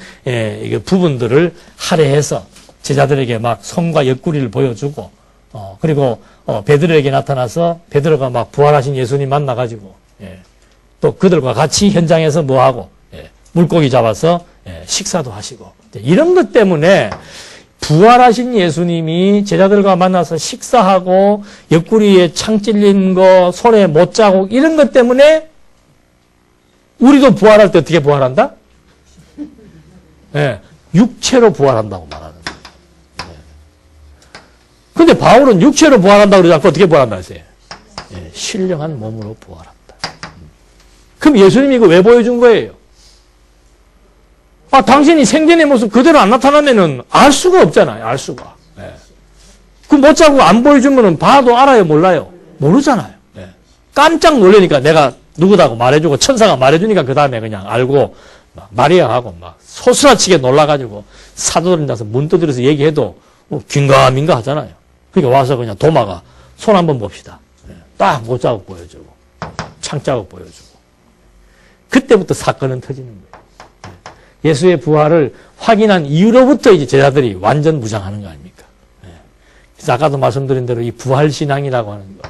부분들을 할애해서 제자들에게 막 성과 옆구리를 보여주고, 그리고 베드로에게 나타나서 베드로가 막 부활하신 예수님 만나가지고 또 그들과 같이 현장에서 뭐하고 물고기 잡아서 식사도 하시고, 이런 것 때문에 부활하신 예수님이 제자들과 만나서 식사하고 옆구리에 창 찔린 거 손에 못 자고 이런 것 때문에 우리도 부활할 때 어떻게 부활한다? 육체로 부활한다고 말하는 거예요. 근데 바울은 육체로 부활한다고 그러지 않고 어떻게 부활한다 했어요? 신령한 몸으로 부활한다. 그럼 예수님이 이거 왜 보여준 거예요? 당신이 생전의 모습 그대로 안 나타나면은 알 수가 없잖아요. 알 수가. 그 못 자고 안 보여주면은 봐도 알아요, 몰라요? 모르잖아요. 깜짝 놀라니까 내가 누구다고 말해주고 천사가 말해주니까 그 다음에 그냥 알고 마리아하고 막 소스라치게 놀라가지고 사도들 나서 문 두드려서 얘기해도 긴가민가 하잖아요. 그러니까 와서 그냥 도마가 손 한번 봅시다. 딱 못 자국 보여주고 창자국 보여주고 그때부터 사건은 터지는 거예요. 예수의 부활을 확인한 이후로부터 이제 제자들이 완전 무장하는 거 아닙니까? 그래서 아까도 말씀드린 대로 이 부활신앙이라고 하는 거,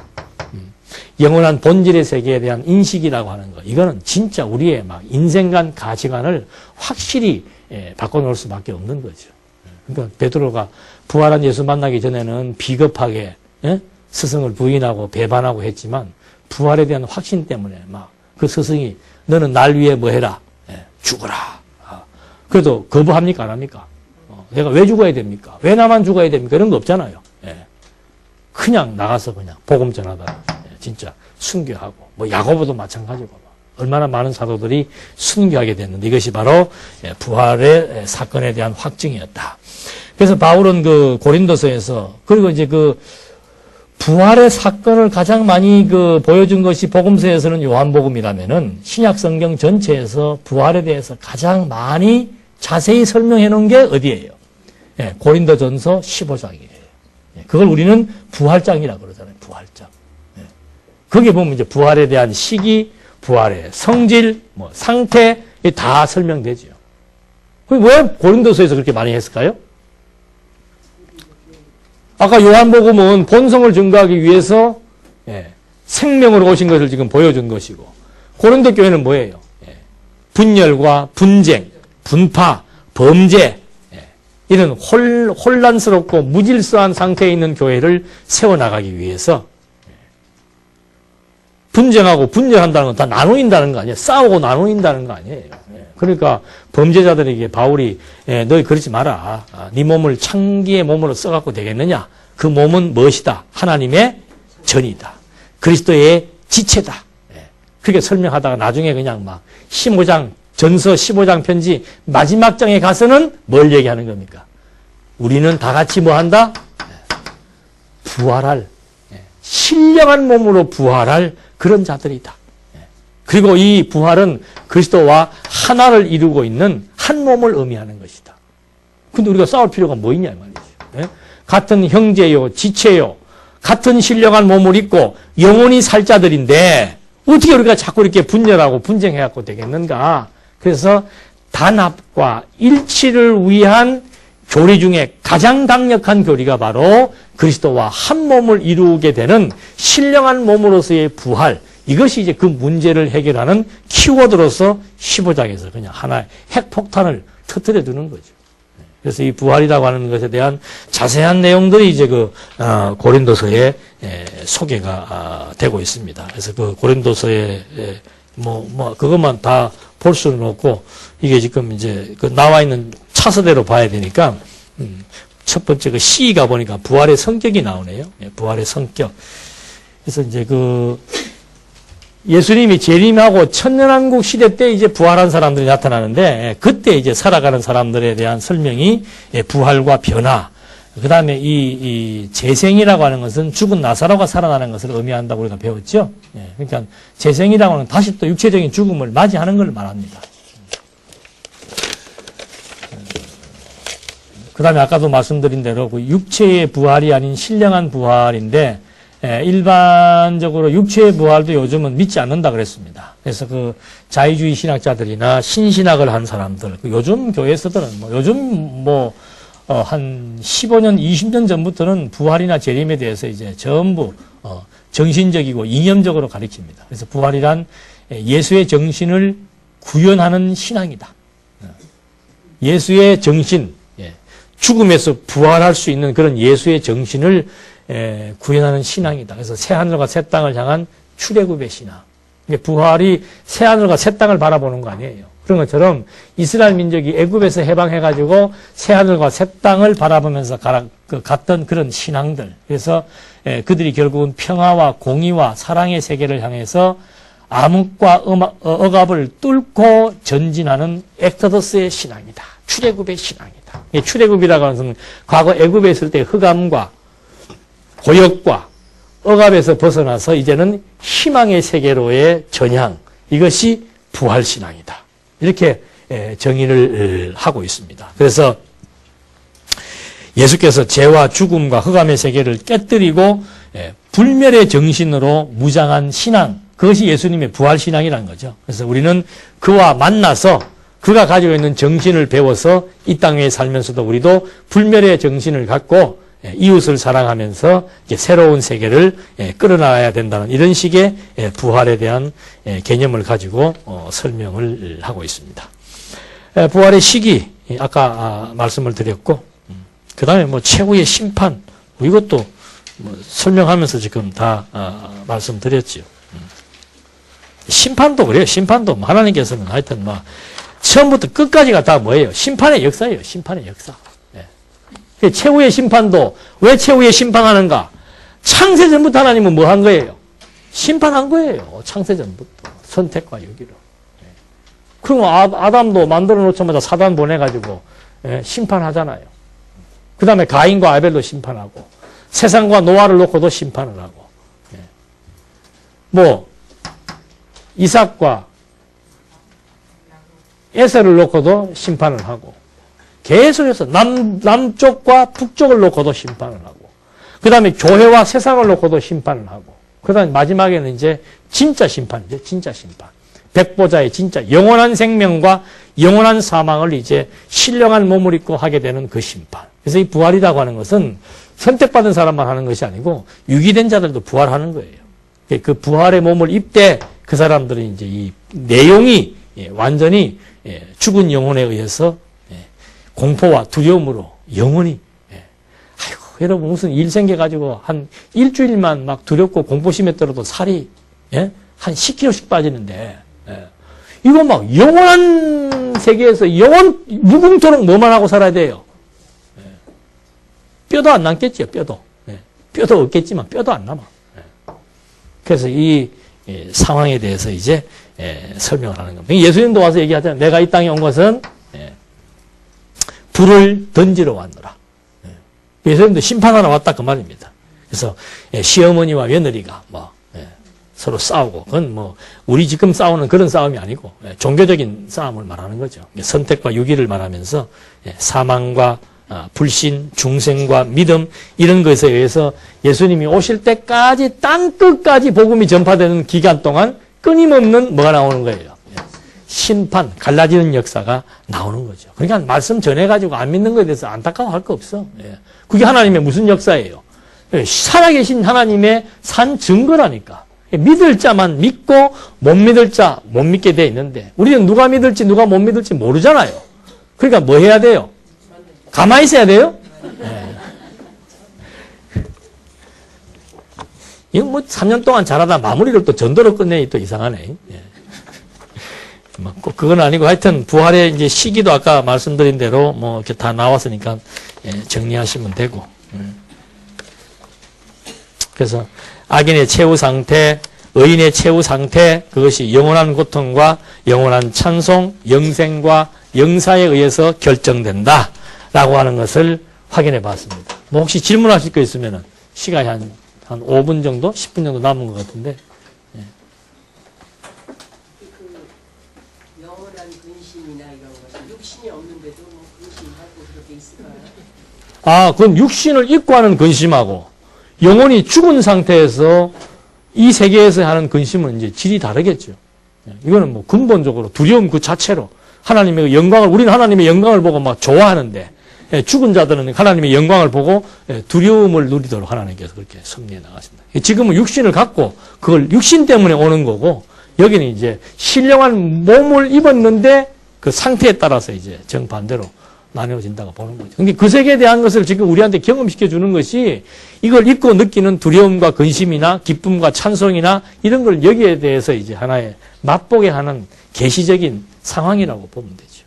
영원한 본질의 세계에 대한 인식이라고 하는 거, 이거는 진짜 우리의 막 인생관 가치관을 확실히 바꿔놓을 수밖에 없는 거죠. 그러니까 베드로가 부활한 예수 만나기 전에는 비겁하게 스승을 부인하고 배반하고 했지만 부활에 대한 확신 때문에 막 그 스승이 너는 날 위해 뭐 해라? 죽어라. 그래도 거부합니까? 안 합니까? 내가 왜 죽어야 됩니까? 왜 나만 죽어야 됩니까? 이런 거 없잖아요. 그냥 나가서 그냥 복음 전하다. 진짜 순교하고, 뭐 야고보도 마찬가지고, 얼마나 많은 사도들이 순교하게 됐는데 이것이 바로 부활의 사건에 대한 확증이었다. 그래서 바울은 그 고린도서에서, 그리고 이제 그 부활의 사건을 가장 많이 보여준 것이 복음서에서는 요한복음이라면은 신약 성경 전체에서 부활에 대해서 가장 많이 자세히 설명해 놓은 게 어디예요? 고린도전서 15장이에요. 그걸 우리는 부활장이라고 그러잖아요. 부활장. 거기에 보면 이제 부활에 대한 시기, 부활의 성질, 뭐 상태 다 설명되죠. 왜 고린도서에서 그렇게 많이 했을까요? 아까 요한복음은 본성을 증거하기 위해서 생명으로 오신 것을 지금 보여준 것이고, 고린도 교회는 뭐예요? 분열과 분쟁, 분파, 범죄, 이런 혼란스럽고 무질서한 상태에 있는 교회를 세워나가기 위해서 분쟁하고 분열한다는 건 다 나누인다는 거 아니에요? 싸우고 나누인다는 거 아니에요? 그러니까 범죄자들에게 바울이 너희 그러지 마라. 네 몸을 창기의 몸으로 써갖고 되겠느냐? 그 몸은 무엇이다? 하나님의 전이다. 그리스도의 지체다. 그렇게 설명하다가 나중에 그냥 막 15장 전서 15장 편지 마지막 장에 가서는 뭘 얘기하는 겁니까? 우리는 다 같이 뭐 한다? 부활할, 신령한 몸으로 부활할 그런 자들이다. 그리고 이 부활은 그리스도와 하나를 이루고 있는 한 몸을 의미하는 것이다. 근데 우리가 싸울 필요가 뭐 있냐 말이죠. 같은 형제요, 지체요, 같은 신령한 몸을 입고 영원히 살 자들인데 어떻게 우리가 자꾸 이렇게 분열하고 분쟁해갖고 되겠는가? 그래서 단합과 일치를 위한 교리 중에 가장 강력한 교리가 바로 그리스도와 한 몸을 이루게 되는 신령한 몸으로서의 부활, 이것이 이제 그 문제를 해결하는 키워드로서 15장에서 그냥 하나의 핵폭탄을 터뜨려 두는 거죠. 그래서 이 부활이라고 하는 것에 대한 자세한 내용들이 이제 고린도서에 소개가 되고 있습니다. 그래서 그 고린도서에 그것만 다 볼 수는 없고, 이게 지금 이제 나와 있는 차서대로 봐야 되니까, 첫 번째 C가 보니까 부활의 성격이 나오네요. 부활의 성격. 그래서 이제 예수님이 재림하고 천년왕국 시대 때 이제 부활한 사람들이 나타나는데, 그때 이제 살아가는 사람들에 대한 설명이 부활과 변화. 그 다음에 이 재생이라고 하는 것은 죽은 나사로가 살아나는 것을 의미한다고 우리가 배웠죠. 그러니까 재생이라고 하는 다시 또 육체적인 죽음을 맞이하는 걸 말합니다. 그 다음에 아까도 말씀드린 대로 육체의 부활이 아닌 신령한 부활인데, 일반적으로 육체의 부활도 요즘은 믿지 않는다 그랬습니다. 그래서 자유주의 신학자들이나 신신학을 한 사람들, 요즘 교회에서들은 한 15년, 20년 전부터는 부활이나 재림에 대해서 이제 전부, 정신적이고 이념적으로 가르칩니다. 그래서 부활이란 예수의 정신을 구현하는 신앙이다. 예수의 정신, 죽음에서 부활할 수 있는 그런 예수의 정신을 구현하는 신앙이다. 그래서 새하늘과 새 땅을 향한 출애굽의 신앙. 부활이 새하늘과 새 땅을 바라보는 거 아니에요. 그런 것처럼 이스라엘 민족이 애굽에서 해방해가지고 새하늘과 새 땅을 바라보면서 갔던 그런 신앙들. 그래서 그들이 결국은 평화와 공의와 사랑의 세계를 향해서 암흑과 억압을 뚫고 전진하는 엑소더스의 신앙이다. 출애굽의 신앙이다. 출애굽이라고 하는 것은 과거 애굽에 있을 때 흑암과 고역과 억압에서 벗어나서 이제는 희망의 세계로의 전향. 이것이 부활신앙이다. 이렇게 정의를 하고 있습니다. 그래서 예수께서 죄와 죽음과 흑암의 세계를 깨뜨리고 불멸의 정신으로 무장한 신앙, 그것이 예수님의 부활신앙이라는 거죠. 그래서 우리는 그와 만나서 그가 가지고 있는 정신을 배워서 이 땅에 살면서도 우리도 불멸의 정신을 갖고 이웃을 사랑하면서 이제 새로운 세계를 끌어나가야 된다는 이런 식의 부활에 대한 개념을 가지고 설명을 하고 있습니다. 부활의 시기 아까 말씀을 드렸고, 그 다음에 최후의 심판 이것도 설명하면서 지금 다 말씀드렸죠. 심판도 그래요. 심판도 하나님께서는 하여튼 처음부터 끝까지가 다 뭐예요? 심판의 역사예요. 심판의 역사. 최후의 심판도 왜 최후의 심판하는가? 창세전부터 하나님은 뭐 한 거예요? 심판한 거예요. 창세전부터. 선택과 유기로. 그럼 아담도 만들어 놓자마자 사단 보내가지고 심판하잖아요. 그 다음에 가인과 아벨도 심판하고 세상과 노아를 놓고도 심판을 하고 이삭과 에서를 놓고도 심판을 하고 계속해서 남쪽과 북쪽을 놓고도 심판을 하고 그 다음에 교회와 세상을 놓고도 심판을 하고 그 다음에 마지막에는 이제 진짜 심판이죠. 진짜 심판. 백보자의 진짜 영원한 생명과 영원한 사망을 이제 신령한 몸을 입고 하게 되는 그 심판. 그래서 이 부활이라고 하는 것은 선택받은 사람만 하는 것이 아니고 유기된 자들도 부활하는 거예요. 그 부활의 몸을 입되 그 사람들은 이제 이 내용이 완전히 죽은 영혼에 의해서 공포와 두려움으로 영원히 아이고 여러분 무슨 일 생겨가지고 한 일주일만 막 두렵고 공포심에 떨어도 살이 한 10kg씩 빠지는데 이거 막 영원한 세계에서 무궁토록 뭐만 하고 살아야 돼요. 뼈도 안 남겠죠. 뼈도 없겠지만 뼈도 안 남아. 그래서 이 상황에 대해서 이제 설명을 하는 겁니다. 예수님도 와서 얘기하잖아요. 내가 이 땅에 온 것은 불을 던지러 왔노라. 예수님도 심판하러 왔다 그 말입니다. 그래서 시어머니와 며느리가 서로 싸우고 그건 우리 지금 싸우는 그런 싸움이 아니고 종교적인 싸움을 말하는 거죠. 선택과 유기를 말하면서 사망과 불신, 중생과 믿음 이런 것에 의해서 예수님이 오실 때까지 땅끝까지 복음이 전파되는 기간 동안 끊임없는 뭐가 나오는 거예요. 심판, 갈라지는 역사가 나오는 거죠. 그러니까 말씀 전해가지고 안 믿는 것에 대해서 안타까워할 거 없어. 그게 하나님의 무슨 역사예요? 살아계신 하나님의 산 증거라니까. 믿을 자만 믿고 못 믿을 자 못 믿게 돼 있는데 우리는 누가 믿을지 누가 못 믿을지 모르잖아요. 그러니까 뭐 해야 돼요? 가만히 있어야 돼요? 예. 이거 뭐 3년 동안 잘하다 마무리를 또 전도로 끝내니 또 이상하네. 예. 꼭 그건 아니고 하여튼 부활의 이제 시기도 아까 말씀드린 대로 뭐 이렇게 다 나왔으니까 예, 정리하시면 되고. 그래서 악인의 최후 상태, 의인의 최후 상태, 그것이 영원한 고통과 영원한 찬송, 영생과 영사에 의해서 결정된다라고 하는 것을 확인해 봤습니다. 뭐 혹시 질문하실 거 있으면은 시간이 한 5분 정도, 10분 정도 남은 것 같은데. 예. 그 영원한 근심이나 이런 것이 육신이 없는데도 뭐 근심하고 그렇게 있을까요? 아, 그럼 육신을 입고 하는 근심하고 영혼이 죽은 상태에서 이 세계에서 하는 근심은 이제 질이 다르겠죠. 이거는 뭐 근본적으로 두려움 그 자체로 하나님의 영광을, 우리는 하나님의 영광을 보고 막 좋아하는데 죽은 자들은 하나님의 영광을 보고 두려움을 누리도록 하나님께서 그렇게 섭리해 나가신다. 지금은 육신을 갖고 그걸 육신 때문에 오는 거고 여기는 이제 신령한 몸을 입었는데 그 상태에 따라서 이제 정반대로 나뉘어진다고 보는 거죠. 근데 그 세계에 대한 것을 지금 우리한테 경험시켜 주는 것이 이걸 입고 느끼는 두려움과 근심이나 기쁨과 찬송이나 이런 걸 여기에 대해서 이제 하나의 맛보게 하는 계시적인 상황이라고 보면 되죠.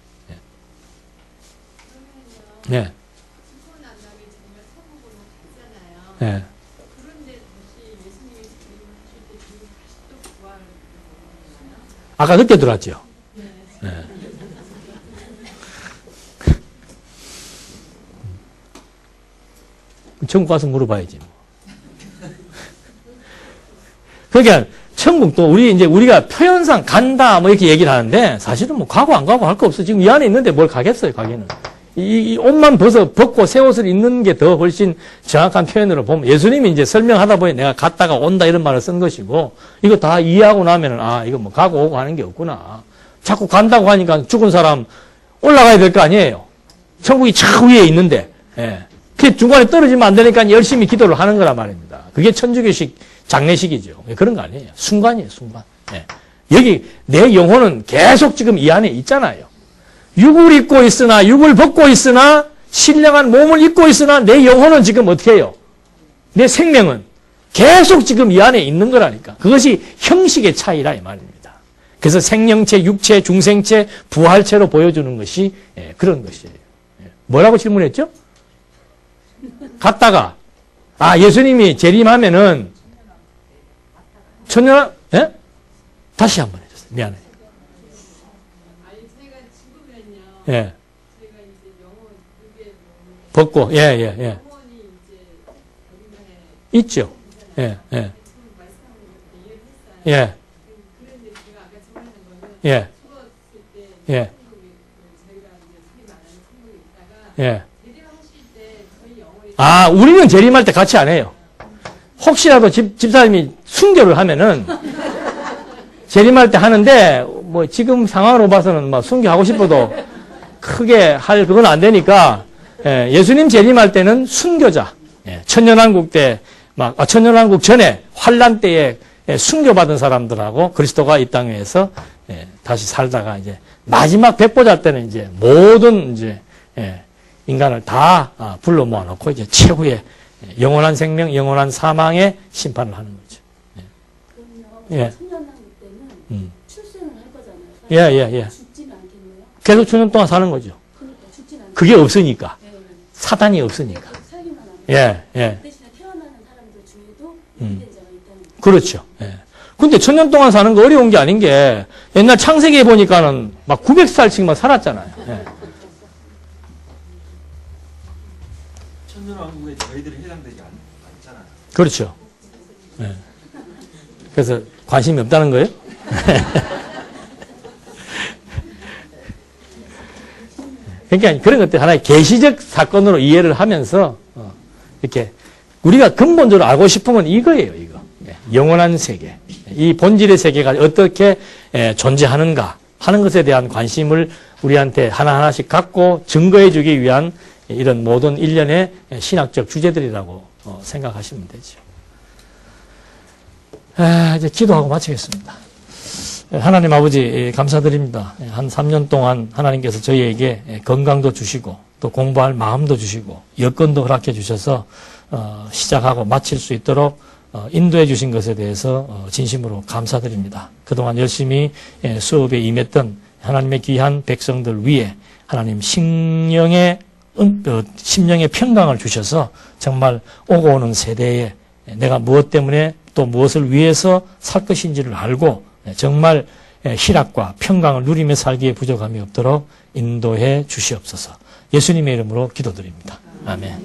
네. 네. 네. 아까 늦게 들어왔죠. 네. 천국 가서 물어봐야지. 그러니까 천국도 우리가 표현상 간다 뭐 이렇게 얘기를 하는데 사실은 뭐 가고 안 가고 할 거 없어. 지금 이 안에 있는데 뭘 가겠어요, 가기는. 이 옷만 벗고 새 옷을 입는 게 더 훨씬 정확한 표현으로 보면 예수님이 이제 설명하다 보니 내가 갔다가 온다 이런 말을 쓴 것이고 이거 다 이해하고 나면은 아, 이거 뭐 가고 오고 하는 게 없구나. 자꾸 간다고 하니까 죽은 사람 올라가야 될 거 아니에요. 천국이 저 위에 있는데. 예. 그 중간에 떨어지면 안 되니까 열심히 기도를 하는 거란 말입니다. 그게 천주교식 장례식이죠. 그런 거 아니에요. 순간이에요, 순간. 네. 여기 내 영혼은 계속 지금 이 안에 있잖아요. 육을 입고 있으나, 육을 벗고 있으나, 신령한 몸을 입고 있으나, 내 영혼은 지금 어떻게 해요? 내 생명은 계속 지금 이 안에 있는 거라니까. 그것이 형식의 차이라 이 말입니다. 그래서 생명체, 육체, 중생체, 부활체로 보여주는 것이 그런 것이에요. 뭐라고 질문했죠? 갔다가 예수님이 재림하면은 천년 예? 다시 한번 해주세요. 미안해. 아니 제가 죽으면요. 예. 제가 이제 영혼 그게 벗고 영혼이 이제 어린애 있죠. 예. 예. 말씀하는 예. 그런데 제가 아까 질문한 거는 예. 죽었을 때 예. 천국에 저희가 이제 소리 말하는 천국에 있다가 예. 재림하실 때 저희 영혼이 우리는 재림할 때 같이 안 해요. 혹시라도 집사님이 순교를 하면은 재림할 때 하는데 뭐 지금 상황으로 봐서는 막 순교하고 싶어도 크게 할 그건 안 되니까 예수님 재림할 때는 순교자 천년왕국 때 천년왕국 전에 환란 때에 순교받은 사람들하고 그리스도가 이 땅에서 다시 살다가 이제 마지막 백보자 때는 이제 모든 이제 인간을 다 불러 모아놓고 이제 최후의 영원한 생명, 영원한 사망의 심판을 하는 거죠. 그럼요. 천년왕국 때는 출생을 할 거잖아요. 예. 죽지는 않겠네요. 계속 천년 동안 사는 거죠. 그러니까 죽지는 않겠네요. 그게 없으니까. 네. 사단이 없으니까. 살기만 하면. 예. 대신에 태어나는 사람들 중에도 유기된 자가 있다는 거죠. 그렇죠. 예. 근데 천년 동안 사는 거 어려운 게 아닌 게 옛날 창세기에 보니까는 막 900살씩만 살았잖아요. 예. 천년왕국에 저희들이 해당되지 않잖아요. 그렇죠. 예. 그래서 관심이 없다는 거예요? 그러니까 그런 것들 하나의 계시적 사건으로 이해를 하면서 이렇게 우리가 근본적으로 알고 싶은 건 이거예요. 이거 영원한 세계, 이 본질의 세계가 어떻게 존재하는가 하는 것에 대한 관심을 우리한테 하나하나씩 갖고 증거해주기 위한 이런 모든 일련의 신학적 주제들이라고 생각하시면 되죠. 이제 기도하고 마치겠습니다. 하나님 아버지 감사드립니다. 한 3년 동안 하나님께서 저희에게 건강도 주시고 또 공부할 마음도 주시고 여건도 허락해 주셔서 시작하고 마칠 수 있도록 인도해 주신 것에 대해서 진심으로 감사드립니다. 그동안 열심히 수업에 임했던 하나님의 귀한 백성들 위에 하나님 심령의 평강을 주셔서 정말 오고 오는 세대에 내가 무엇 때문에 또 무엇을 위해서 살 것인지를 알고 정말 희락과 평강을 누리며 살기에 부족함이 없도록 인도해 주시옵소서. 예수님의 이름으로 기도드립니다. 아멘.